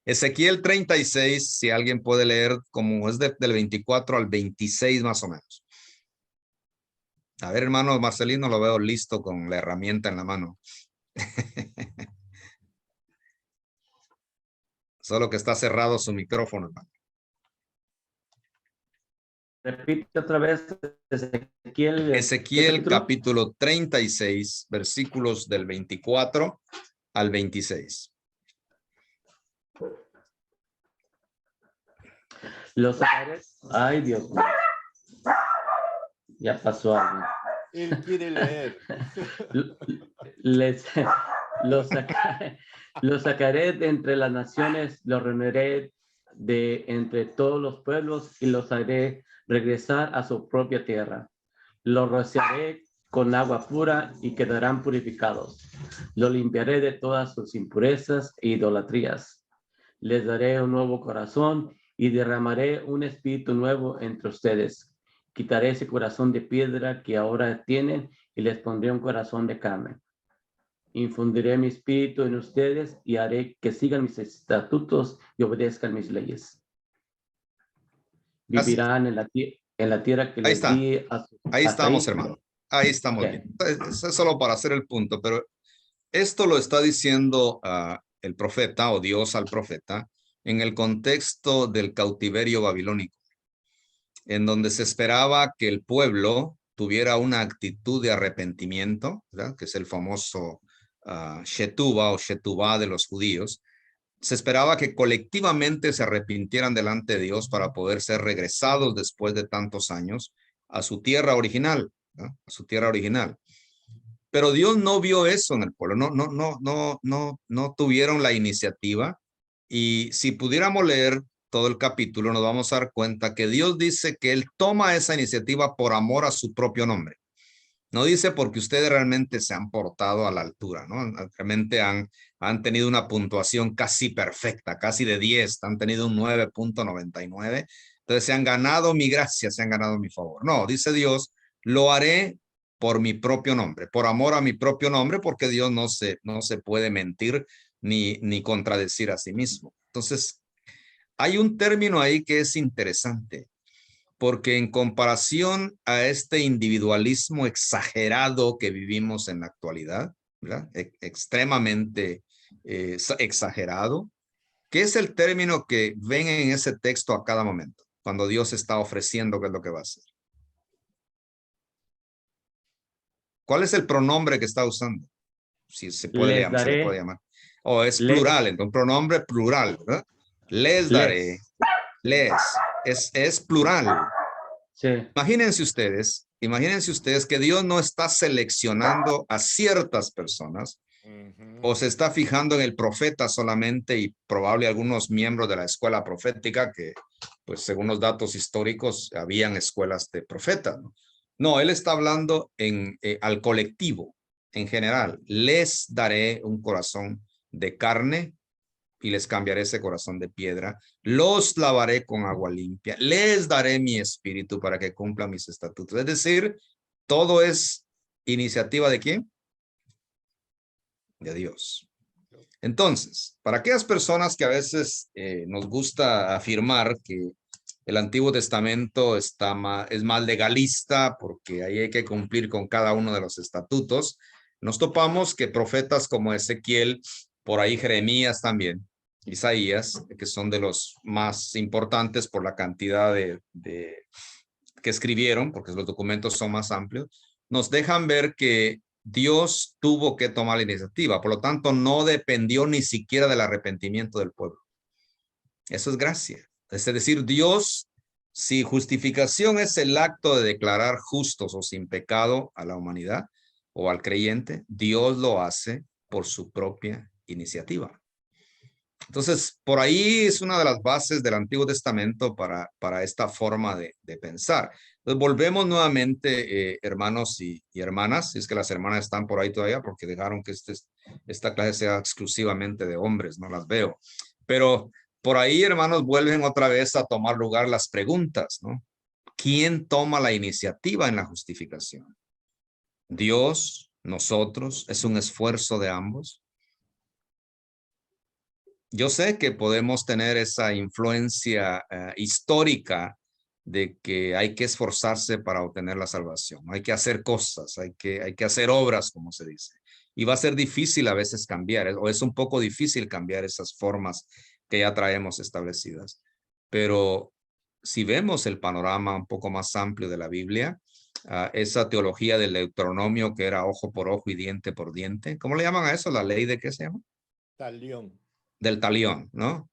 Ezequiel 36, si alguien puede leer, como es del 24 al 26 más o menos. A ver, hermano Marcelino, lo veo listo con la herramienta en la mano. Solo que está cerrado su micrófono, hermano. repite otra vez Ezequiel. Ezequiel capítulo 36, versículos del 24 al 26. Los sacaré. Ay, Dios mío. Ya pasó algo. Él quiere leer. Les, los sacaré de entre las naciones, los reuniré de entre todos los pueblos y los haré regresar a su propia tierra. Los rociaré con agua pura y quedarán purificados. Los limpiaré de todas sus impurezas e idolatrías. Les daré un nuevo corazón y derramaré un espíritu nuevo entre ustedes. Quitaré ese corazón de piedra que ahora tienen y les pondré un corazón de carne. Infundiré mi espíritu en ustedes y haré que sigan mis estatutos y obedezcan mis leyes. Vivirán en la tierra que les di a su... Ahí estamos, hermano. Ahí estamos bien. Es solo para hacer el punto, pero esto lo está diciendo el profeta o Dios al profeta en el contexto del cautiverio babilónico, en donde se esperaba que el pueblo tuviera una actitud de arrepentimiento, ¿verdad? Que es el famoso Shetuba o Shetubá de los judíos. Se esperaba que colectivamente se arrepintieran delante de Dios para poder ser regresados después de tantos años a su tierra original, ¿verdad? A su tierra original. Pero Dios no vio eso en el pueblo, no tuvieron la iniciativa. Y si pudiéramos leer todo el capítulo, nos vamos a dar cuenta que Dios dice que Él toma esa iniciativa por amor a su propio nombre. No dice porque ustedes realmente se han portado a la altura, ¿no? Realmente han tenido una puntuación casi perfecta, casi de 10, han tenido un 9.99. Entonces se han ganado mi gracia, se han ganado mi favor. No, dice Dios, lo haré por mi propio nombre, por amor a mi propio nombre, porque Dios no se puede mentir ni contradecir a sí mismo. Entonces, hay un término ahí que es interesante, porque en comparación a este individualismo exagerado que vivimos en la actualidad, ¿verdad? Extremadamente exagerado, ¿qué es el término que ven en ese texto a cada momento, cuando Dios está ofreciendo qué es lo que va a hacer? ¿Cuál es el pronombre que está usando? Si se puede llamar, se le puede llamar. O es plural, entonces un pronombre plural, ¿verdad? Les daré, es plural. Sí. Imagínense ustedes que Dios no está seleccionando a ciertas personas o se está fijando en el profeta solamente y probable algunos miembros de la escuela profética que, pues según los datos históricos, habían escuelas de profetas, ¿no? No, él está hablando al colectivo en general. Les daré un corazón de carne y les cambiaré ese corazón de piedra. Los lavaré con agua limpia. Les daré mi espíritu para que cumplan mis estatutos. Es decir, todo es iniciativa ¿de quién? De Dios. Entonces, para aquellas personas que a veces nos gusta afirmar que el Antiguo Testamento es más legalista porque ahí hay que cumplir con cada uno de los estatutos, nos topamos que profetas como Ezequiel, por ahí Jeremías también, Isaías, que son de los más importantes por la cantidad que escribieron, porque los documentos son más amplios, nos dejan ver que Dios tuvo que tomar la iniciativa, por lo tanto no dependió ni siquiera del arrepentimiento del pueblo. Eso es gracia. Es decir, Dios, si justificación es el acto de declarar justos o sin pecado a la humanidad o al creyente, Dios lo hace por su propia iniciativa. Entonces, por ahí es una de las bases del Antiguo Testamento para esta forma de pensar. Entonces, volvemos nuevamente, hermanos y hermanas, si es que las hermanas están por ahí todavía, porque dejaron que esta clase sea exclusivamente de hombres, no las veo. Pero por ahí, hermanos, vuelven otra vez a tomar lugar las preguntas, ¿no? ¿Quién toma la iniciativa en la justificación? ¿Dios? ¿Nosotros? ¿Es un esfuerzo de ambos? Yo sé que podemos tener esa influencia histórica de que hay que esforzarse para obtener la salvación. Hay que hacer cosas, hay que hacer obras, como se dice. Y va a ser difícil a veces cambiar, o es un poco difícil cambiar esas formas que ya traemos establecidas. Pero si vemos el panorama un poco más amplio de la Biblia, esa teología del Deuteronomio que era ojo por ojo y diente por diente, ¿cómo le llaman a eso? ¿La ley de qué se llama? Talión. Del talión, ¿no?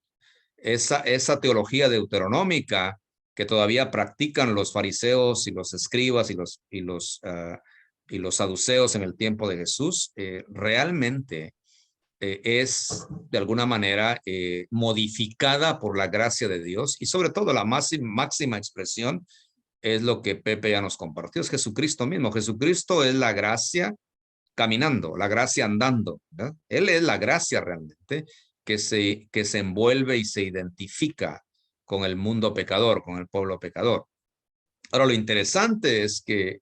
Esa teología deuteronómica que todavía practican los fariseos y los escribas y los saduceos en el tiempo de Jesús, realmente es de alguna manera modificada por la gracia de Dios, y sobre todo la máxima expresión es lo que Pepe ya nos compartió, es Jesucristo mismo. Jesucristo es la gracia caminando, la gracia andando, ¿verdad? Él es la gracia realmente que se envuelve y se identifica con el mundo pecador, con el pueblo pecador. Ahora, lo interesante es que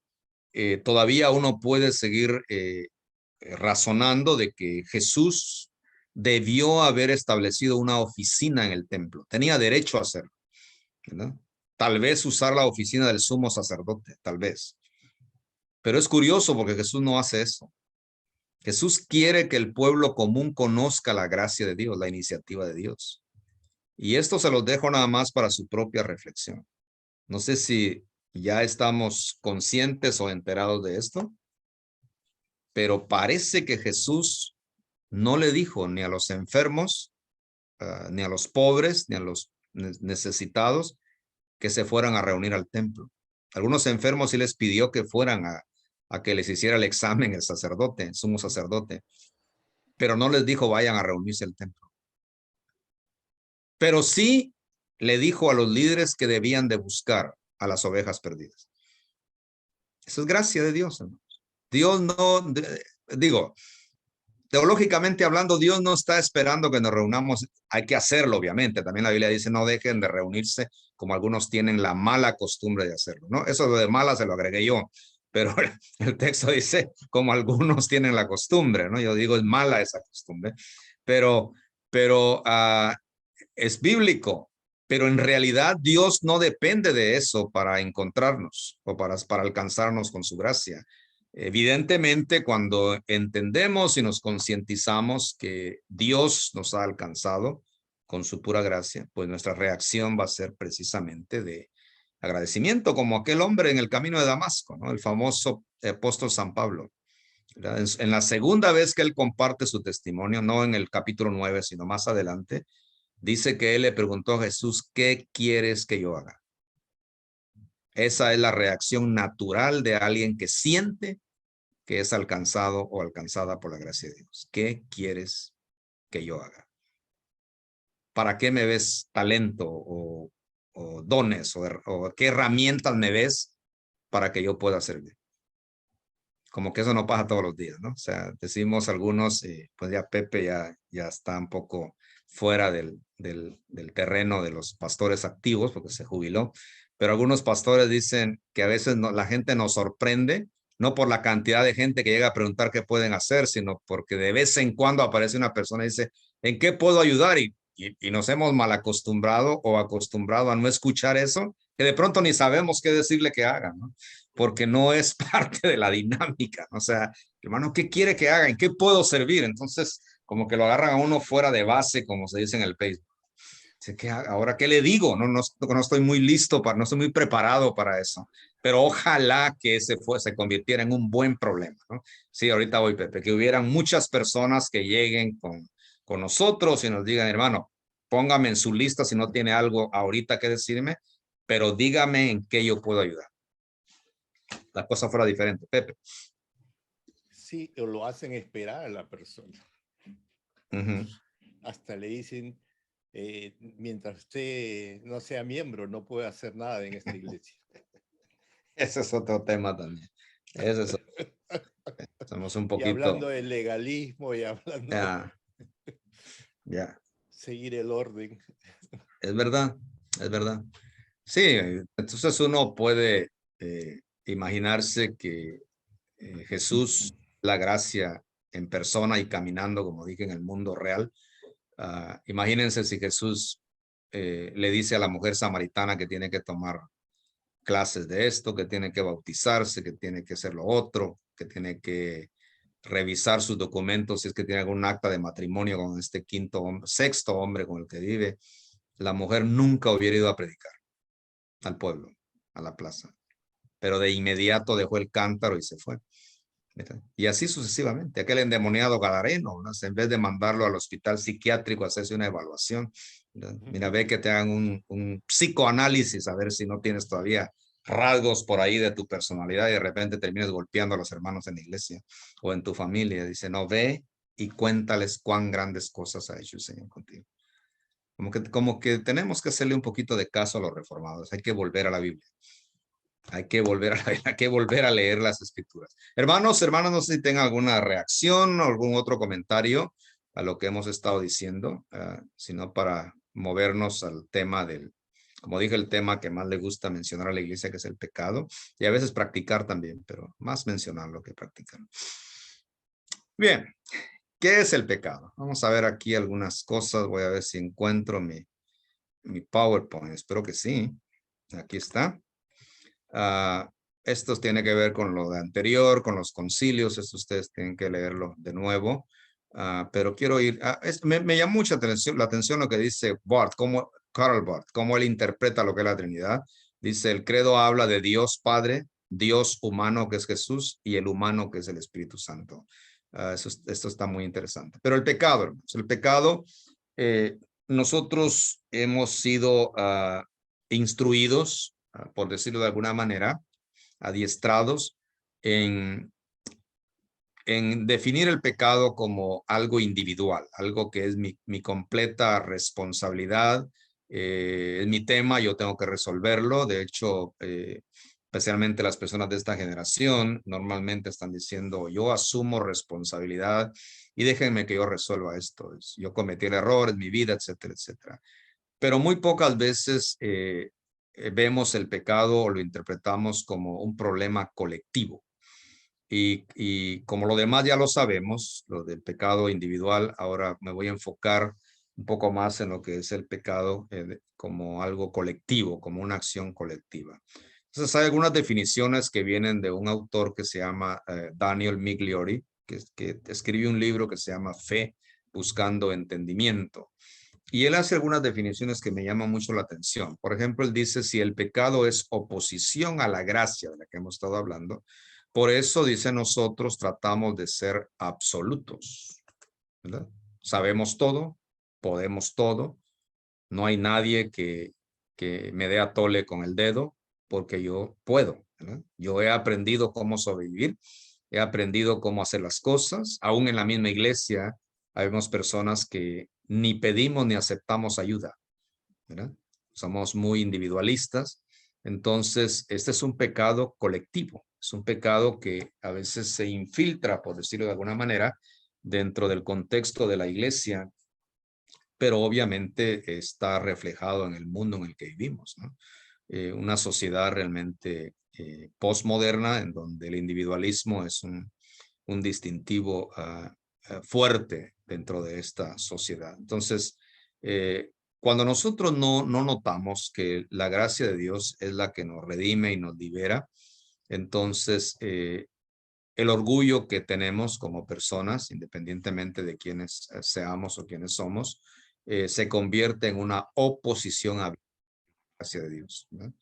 todavía uno puede seguir razonando de que Jesús debió haber establecido una oficina en el templo. Tenía derecho a hacerlo, ¿verdad? Tal vez usar la oficina del sumo sacerdote, tal vez. Pero es curioso porque Jesús no hace eso. Jesús quiere que el pueblo común conozca la gracia de Dios, la iniciativa de Dios. Y esto se los dejo nada más para su propia reflexión. No sé si ya estamos conscientes o enterados de esto, pero parece que Jesús no le dijo ni a los enfermos, ni a los pobres, ni a los necesitados que se fueran a reunir al templo. Algunos enfermos sí les pidió que fueran a que les hiciera el examen el sacerdote, el sumo sacerdote, pero no les dijo vayan a reunirse al templo. Pero sí le dijo a los líderes que debían de buscar a las ovejas perdidas. Eso es gracia de Dios, hermanos. Dios no, digo, teológicamente hablando, Dios no está esperando que nos reunamos. Hay que hacerlo, obviamente. También la Biblia dice, no dejen de reunirse como algunos tienen la mala costumbre de hacerlo, ¿no? Eso de mala se lo agregué yo, pero el texto dice, como algunos tienen la costumbre, ¿no? Yo digo, es mala esa costumbre, pero es bíblico. Pero en realidad Dios no depende de eso para encontrarnos o para alcanzarnos con su gracia. Evidentemente, cuando entendemos y nos concientizamos que Dios nos ha alcanzado con su pura gracia, pues nuestra reacción va a ser precisamente de agradecimiento, como aquel hombre en el camino de Damasco, ¿no? El famoso apóstol San Pablo. En la segunda vez que él comparte su testimonio, no en el capítulo 9, sino más adelante, dice que él le preguntó a Jesús, ¿qué quieres que yo haga? Esa es la reacción natural de alguien que siente que es alcanzado o alcanzada por la gracia de Dios. ¿Qué quieres que yo haga? ¿Para qué me ves talento o dones o qué herramientas me ves para que yo pueda servir? Como que eso no pasa todos los días, ¿no? O sea, decimos algunos, pues ya Pepe ya está un poco fuera del terreno de los pastores activos porque se jubiló, pero algunos pastores dicen que a veces la gente nos sorprende, no por la cantidad de gente que llega a preguntar qué pueden hacer, sino porque de vez en cuando aparece una persona y dice, ¿en qué puedo ayudar? Y nos hemos mal acostumbrado o acostumbrado a no escuchar eso, que de pronto ni sabemos qué decirle que haga, ¿no? Porque no es parte de la dinámica, ¿no? O sea, hermano, ¿qué quiere que haga? ¿En qué puedo servir? Entonces, como que lo agarran a uno fuera de base, como se dice en el Facebook. Ahora, ¿qué le digo? No estoy muy listo, no estoy muy preparado para eso, pero ojalá que se convirtiera en un buen problema, ¿no? Sí, ahorita voy, Pepe, que hubieran muchas personas que lleguen con nosotros y nos digan, hermano, póngame en su lista si no tiene algo ahorita que decirme, pero dígame en qué yo puedo ayudar. La cosa fuera diferente, Pepe. Sí, o lo hacen esperar a la persona. Hasta le dicen, mientras usted no sea miembro, no puede hacer nada en esta iglesia. Ese es otro tema también. Ese es somos un poquito. Y hablando del legalismo y hablando de seguir el orden. Es verdad, es verdad. Sí, entonces uno puede imaginarse que Jesús, la gracia en persona y caminando, como dije, en el mundo real. Imagínense si Jesús le dice a la mujer samaritana que tiene que tomar clases de esto, que tiene que bautizarse, que tiene que hacer lo otro, que tiene que revisar sus documentos si es que tiene algún acta de matrimonio con este sexto hombre con el que vive. La mujer nunca hubiera ido a predicar. al pueblo, a la plaza. Pero de inmediato dejó el cántaro y se fue. Y así sucesivamente. Aquel endemoniado gadareno, ¿no? En vez de mandarlo al hospital psiquiátrico a hacerse una evaluación, ¿no? Mira, ve que te hagan un psicoanálisis a ver si no tienes todavía rasgos por ahí de tu personalidad y de repente termines golpeando a los hermanos en la iglesia o en tu familia. Dice, no, ve y cuéntales cuán grandes cosas ha hecho el Señor contigo. Como que tenemos que hacerle un poquito de caso a los reformados. Hay que volver a la Biblia. Hay que volver a leer las escrituras. Hermanos, hermanas, no sé si tengan alguna reacción o algún otro comentario a lo que hemos estado diciendo, sino para movernos al tema como dije, el tema que más le gusta mencionar a la iglesia, que es el pecado, y a veces practicar también, pero más mencionarlo que practicar. Bien, ¿qué es el pecado? Vamos a ver aquí algunas cosas. Voy a ver si encuentro mi PowerPoint. Espero que sí. Aquí está. Esto tiene que ver con lo de anterior, con los concilios. Esto ustedes tienen que leerlo de nuevo. Pero quiero ir. Me llama mucha la atención lo que dice Karl Barth, cómo él interpreta lo que es la Trinidad. Dice, el credo habla de Dios Padre, Dios humano que es Jesús y el humano que es el Espíritu Santo. Esto está muy interesante. Pero el pecado, hermanos, el pecado, nosotros hemos sido instruidos, por decirlo de alguna manera, adiestrados en definir el pecado como algo individual, algo que es mi completa responsabilidad, es mi tema, yo tengo que resolverlo. De hecho, especialmente las personas de esta generación normalmente están diciendo, yo asumo responsabilidad y déjenme que yo resuelva esto. Yo cometí el error en mi vida, etcétera, etcétera. Pero muy pocas veces vemos el pecado o lo interpretamos como un problema colectivo. Y como lo demás ya lo sabemos, lo del pecado individual, ahora me voy a enfocar un poco más en lo que es el pecado como algo colectivo, como una acción colectiva. Entonces hay algunas definiciones que vienen de un autor que se llama Daniel Migliori, que escribió un libro que se llama Fe buscando entendimiento. Y él hace algunas definiciones que me llaman mucho la atención. Por ejemplo, él dice, si el pecado es oposición a la gracia de la que hemos estado hablando, por eso, dice, nosotros tratamos de ser absolutos, ¿verdad? Sabemos todo, podemos todo. No hay nadie que me dé a tole con el dedo porque yo puedo, ¿verdad? Yo he aprendido cómo sobrevivir, he aprendido cómo hacer las cosas. Aún en la misma iglesia, habemos personas que ni pedimos ni aceptamos ayuda, ¿verdad? Somos muy individualistas. Entonces, este es un pecado colectivo. Es un pecado que a veces se infiltra, por decirlo de alguna manera, dentro del contexto de la iglesia, pero obviamente está reflejado en el mundo en el que vivimos, ¿no? Una sociedad realmente postmoderna en donde el individualismo es un distintivo fuerte dentro de esta sociedad. Entonces, cuando nosotros no notamos que la gracia de Dios es la que nos redime y nos libera, entonces el orgullo que tenemos como personas, independientemente de quiénes seamos o quiénes somos, se convierte en una oposición a la gracia de Dios, ¿no?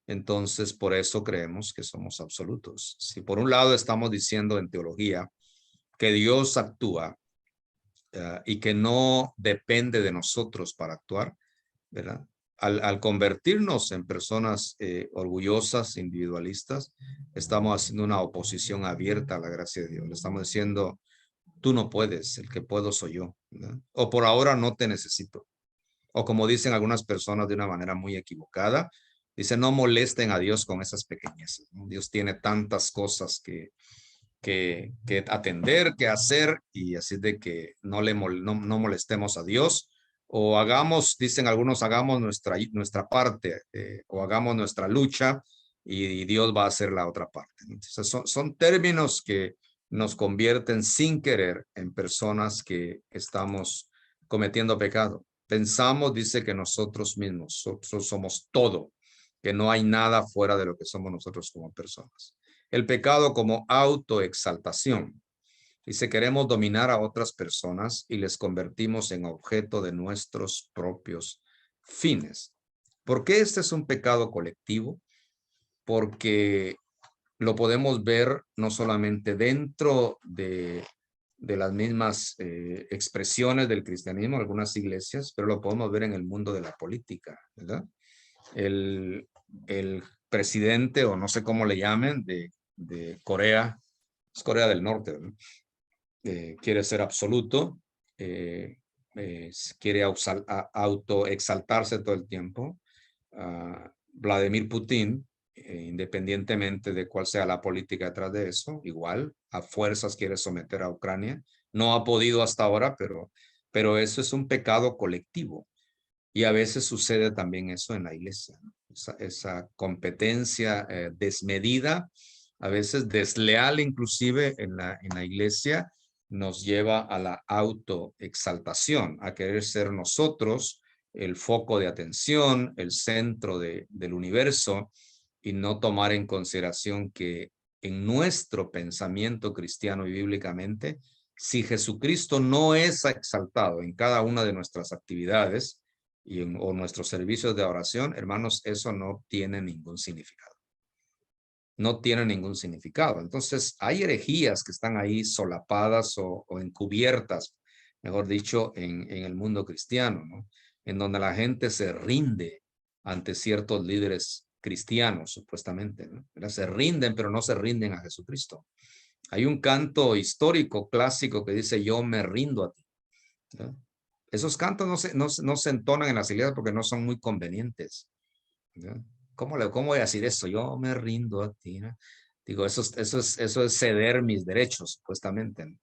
Entonces, por eso creemos que somos absolutos. Si por un lado estamos diciendo en teología que Dios actúa y que no depende de nosotros para actuar, ¿verdad? Al convertirnos en personas orgullosas, individualistas, estamos haciendo una oposición abierta a la gracia de Dios. Le estamos diciendo, tú no puedes, el que puedo soy yo, ¿verdad? O por ahora no te necesito. O como dicen algunas personas de una manera muy equivocada, dicen, no molesten a Dios con esas pequeñeces, ¿no? Dios tiene tantas cosas que atender, que hacer, y así de que no molestemos a Dios, o hagamos, dicen algunos, hagamos nuestra parte, o hagamos nuestra lucha, y Dios va a hacer la otra parte. Entonces son términos que nos convierten sin querer en personas que estamos cometiendo pecado. Pensamos, dice, que nosotros mismos somos todo, que no hay nada fuera de lo que somos nosotros como personas. El pecado como autoexaltación. Dice, queremos dominar a otras personas y les convertimos en objeto de nuestros propios fines. ¿Por qué este es un pecado colectivo? Porque lo podemos ver no solamente dentro de las mismas expresiones del cristianismo, algunas iglesias, pero lo podemos ver en el mundo de la política, ¿verdad? El presidente, o no sé cómo le llamen, de Corea, es Corea del Norte, ¿verdad? Quiere ser absoluto, quiere autoexaltarse todo el tiempo. Vladimir Putin, independientemente de cuál sea la política detrás de eso, igual a fuerzas quiere someter a Ucrania. No ha podido hasta ahora, pero eso es un pecado colectivo. Y a veces sucede también eso en la iglesia, ¿no? Esa competencia desmedida, a veces desleal inclusive en la iglesia, nos lleva a la autoexaltación, a querer ser nosotros el foco de atención, el centro del universo, y no tomar en consideración que en nuestro pensamiento cristiano y bíblicamente, si Jesucristo no es exaltado en cada una de nuestras actividades o nuestros servicios de oración, hermanos, eso no tiene ningún significado. No tiene ningún significado. Entonces, hay herejías que están ahí solapadas o encubiertas, mejor dicho, en el mundo cristiano, ¿no? En donde la gente se rinde ante ciertos líderes cristianos, supuestamente, ¿no? Se rinden, pero no se rinden a Jesucristo. Hay un canto histórico clásico que dice, yo me rindo a ti, ¿no? Esos cantos no se entonan en las iglesias porque no son muy convenientes, ¿no? ¿Cómo voy a decir eso? Yo me rindo a ti, ¿no? Digo, eso es ceder mis derechos, supuestamente, ¿no?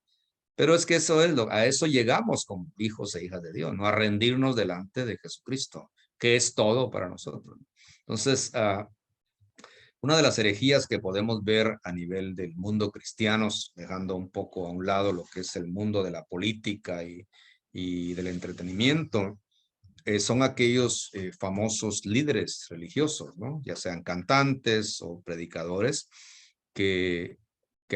Pero es que a eso llegamos como hijos e hijas de Dios, ¿no? A rendirnos delante de Jesucristo, que es todo para nosotros. Entonces, una de las herejías que podemos ver a nivel del mundo cristiano, dejando un poco a un lado lo que es el mundo de la política y del entretenimiento, son aquellos famosos líderes religiosos, ¿no? Ya sean cantantes o predicadores que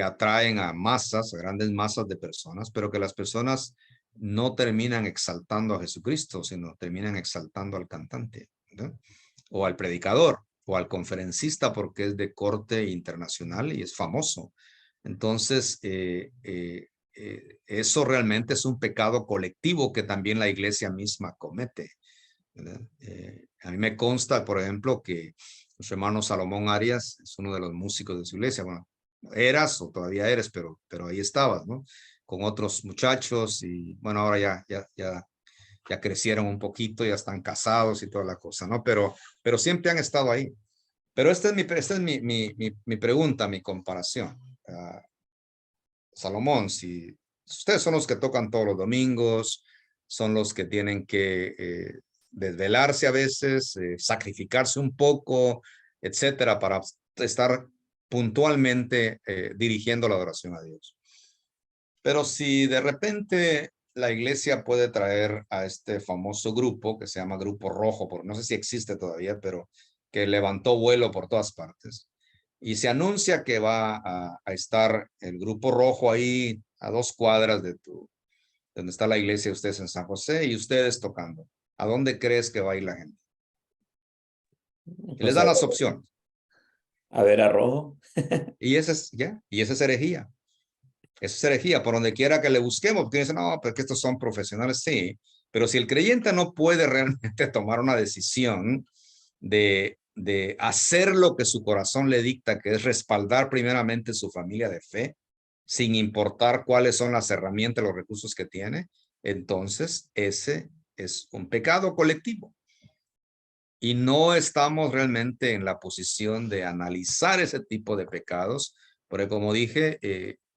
atraen a masas, a grandes masas de personas, pero que las personas no terminan exaltando a Jesucristo, sino terminan exaltando al cantante, ¿no? O al predicador, o al conferencista, porque es de corte internacional y es famoso. Entonces, eso realmente es un pecado colectivo que también la iglesia misma comete, ¿verdad? A mí me consta, por ejemplo, que nuestro hermano Salomón Arias es uno de los músicos de su iglesia. Bueno, eras o todavía eres, pero ahí estabas, ¿no? Con otros muchachos y bueno, ahora ya crecieron un poquito, ya están casados y toda la cosa, ¿no? Pero siempre han estado ahí. Pero esta es mi pregunta, mi comparación. Salomón, si ustedes son los que tocan todos los domingos, son los que tienen que desvelarse a veces, sacrificarse un poco, etcétera, para estar puntualmente dirigiendo la adoración a Dios. Pero si de repente la iglesia puede traer a este famoso grupo que se llama Grupo Rojo, porque no sé si existe todavía, pero que levantó vuelo por todas partes. Y se anuncia que va a estar el Grupo Rojo ahí a 2 cuadras de donde está la iglesia de ustedes en San José y ustedes tocando. ¿A dónde crees que va a ir la gente? Y les dan las opciones. A ver, a Rojo. Y esa es herejía. Eso es herejía, por donde quiera que le busquemos, porque dicen, no, porque estos son profesionales, sí, pero si el creyente no puede realmente tomar una decisión de hacer lo que su corazón le dicta, que es respaldar primeramente su familia de fe, sin importar cuáles son las herramientas, los recursos que tiene, entonces ese es un pecado colectivo. Y no estamos realmente en la posición de analizar ese tipo de pecados, porque como dije,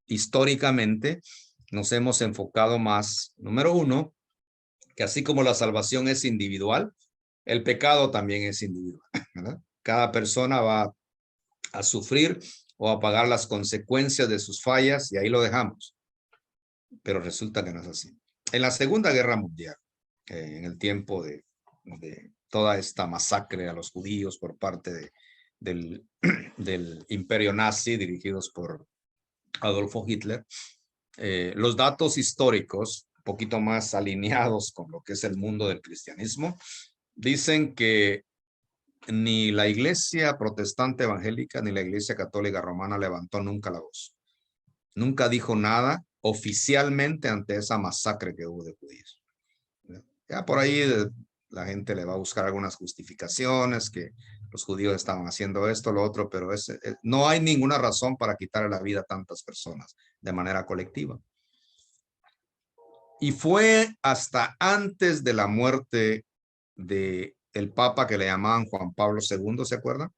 históricamente nos hemos enfocado más, número uno, que así como la salvación es individual, el pecado también es individual, ¿verdad? Cada persona va a sufrir o a pagar las consecuencias de sus fallas y ahí lo dejamos. Pero resulta que no es así. En la Segunda Guerra Mundial, en el tiempo de toda esta masacre a los judíos por parte del imperio nazi dirigidos por Adolfo Hitler, los datos históricos, un poquito más alineados con lo que es el mundo del cristianismo, dicen que ni la iglesia protestante evangélica ni la iglesia católica romana levantó nunca la voz. Nunca dijo nada oficialmente ante esa masacre que hubo de judíos. Ya por ahí la gente le va a buscar algunas justificaciones, que los judíos estaban haciendo esto, lo otro, pero no hay ninguna razón para quitarle la vida a tantas personas de manera colectiva. Y fue hasta antes de la muerte de el Papa que le llamaban Juan Pablo II, ¿se acuerdan?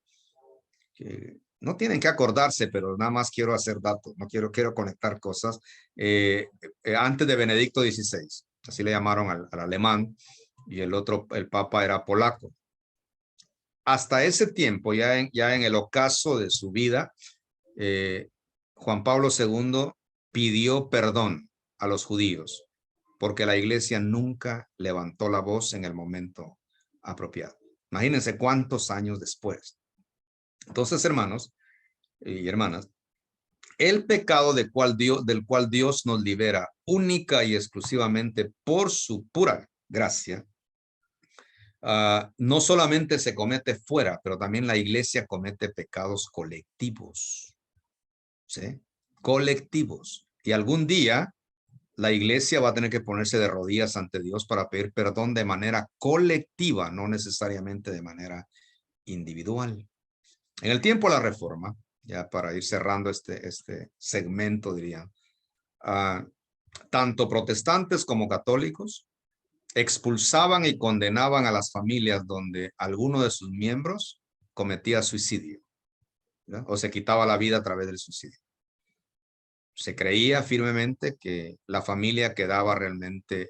Que no tienen que acordarse, pero nada más quiero hacer datos, no quiero conectar cosas. Antes de Benedicto XVI, así le llamaron al alemán, y el Papa era polaco. Hasta ese tiempo, ya en el ocaso de su vida, Juan Pablo II pidió perdón a los judíos, porque la iglesia nunca levantó la voz en el momento apropiado. Imagínense cuántos años después. Entonces, hermanos y hermanas, el pecado del cual Dios nos libera única y exclusivamente por su pura gracia, no solamente se comete fuera, pero también la iglesia comete pecados colectivos. ¿Sí? Colectivos. Y algún día la iglesia va a tener que ponerse de rodillas ante Dios para pedir perdón de manera colectiva, no necesariamente de manera individual. En el tiempo de la Reforma, ya para ir cerrando este segmento, diría, tanto protestantes como católicos expulsaban y condenaban a las familias donde alguno de sus miembros cometía suicidio, ¿verdad? O se quitaba la vida a través del suicidio. Se creía firmemente que la familia quedaba realmente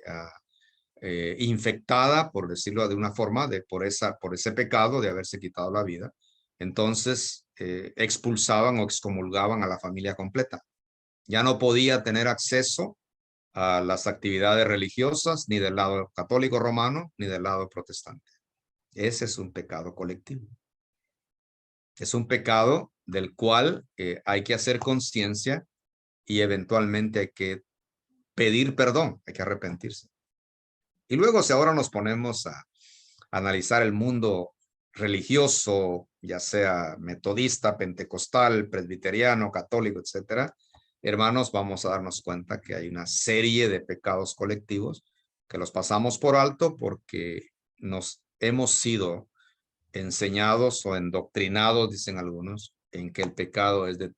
infectada, por decirlo de una forma, por ese pecado de haberse quitado la vida. Entonces expulsaban o excomulgaban a la familia completa. Ya no podía tener acceso a las actividades religiosas ni del lado católico romano ni del lado protestante. Ese es un pecado colectivo. Es un pecado del cual hay que hacer conciencia y eventualmente hay que pedir perdón, hay que arrepentirse. Y luego, si ahora nos ponemos a analizar el mundo religioso, ya sea metodista, pentecostal, presbiteriano, católico, etcétera, hermanos, vamos a darnos cuenta que hay una serie de pecados colectivos que los pasamos por alto porque nos hemos sido enseñados o endoctrinados, dicen algunos, en que el pecado es de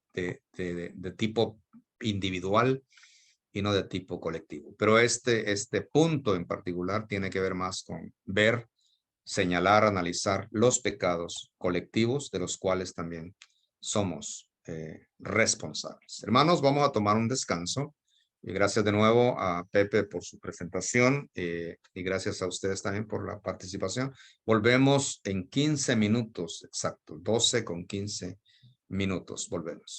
tipo individual y no de tipo colectivo. Pero este punto en particular tiene que ver más con ver, señalar, analizar los pecados colectivos de los cuales también somos responsables. Hermanos, vamos a tomar un descanso. Y gracias de nuevo a Pepe por su presentación y gracias a ustedes también por la participación. Volvemos en 15 minutos exactos, 12 con 15 minutos. Volvemos.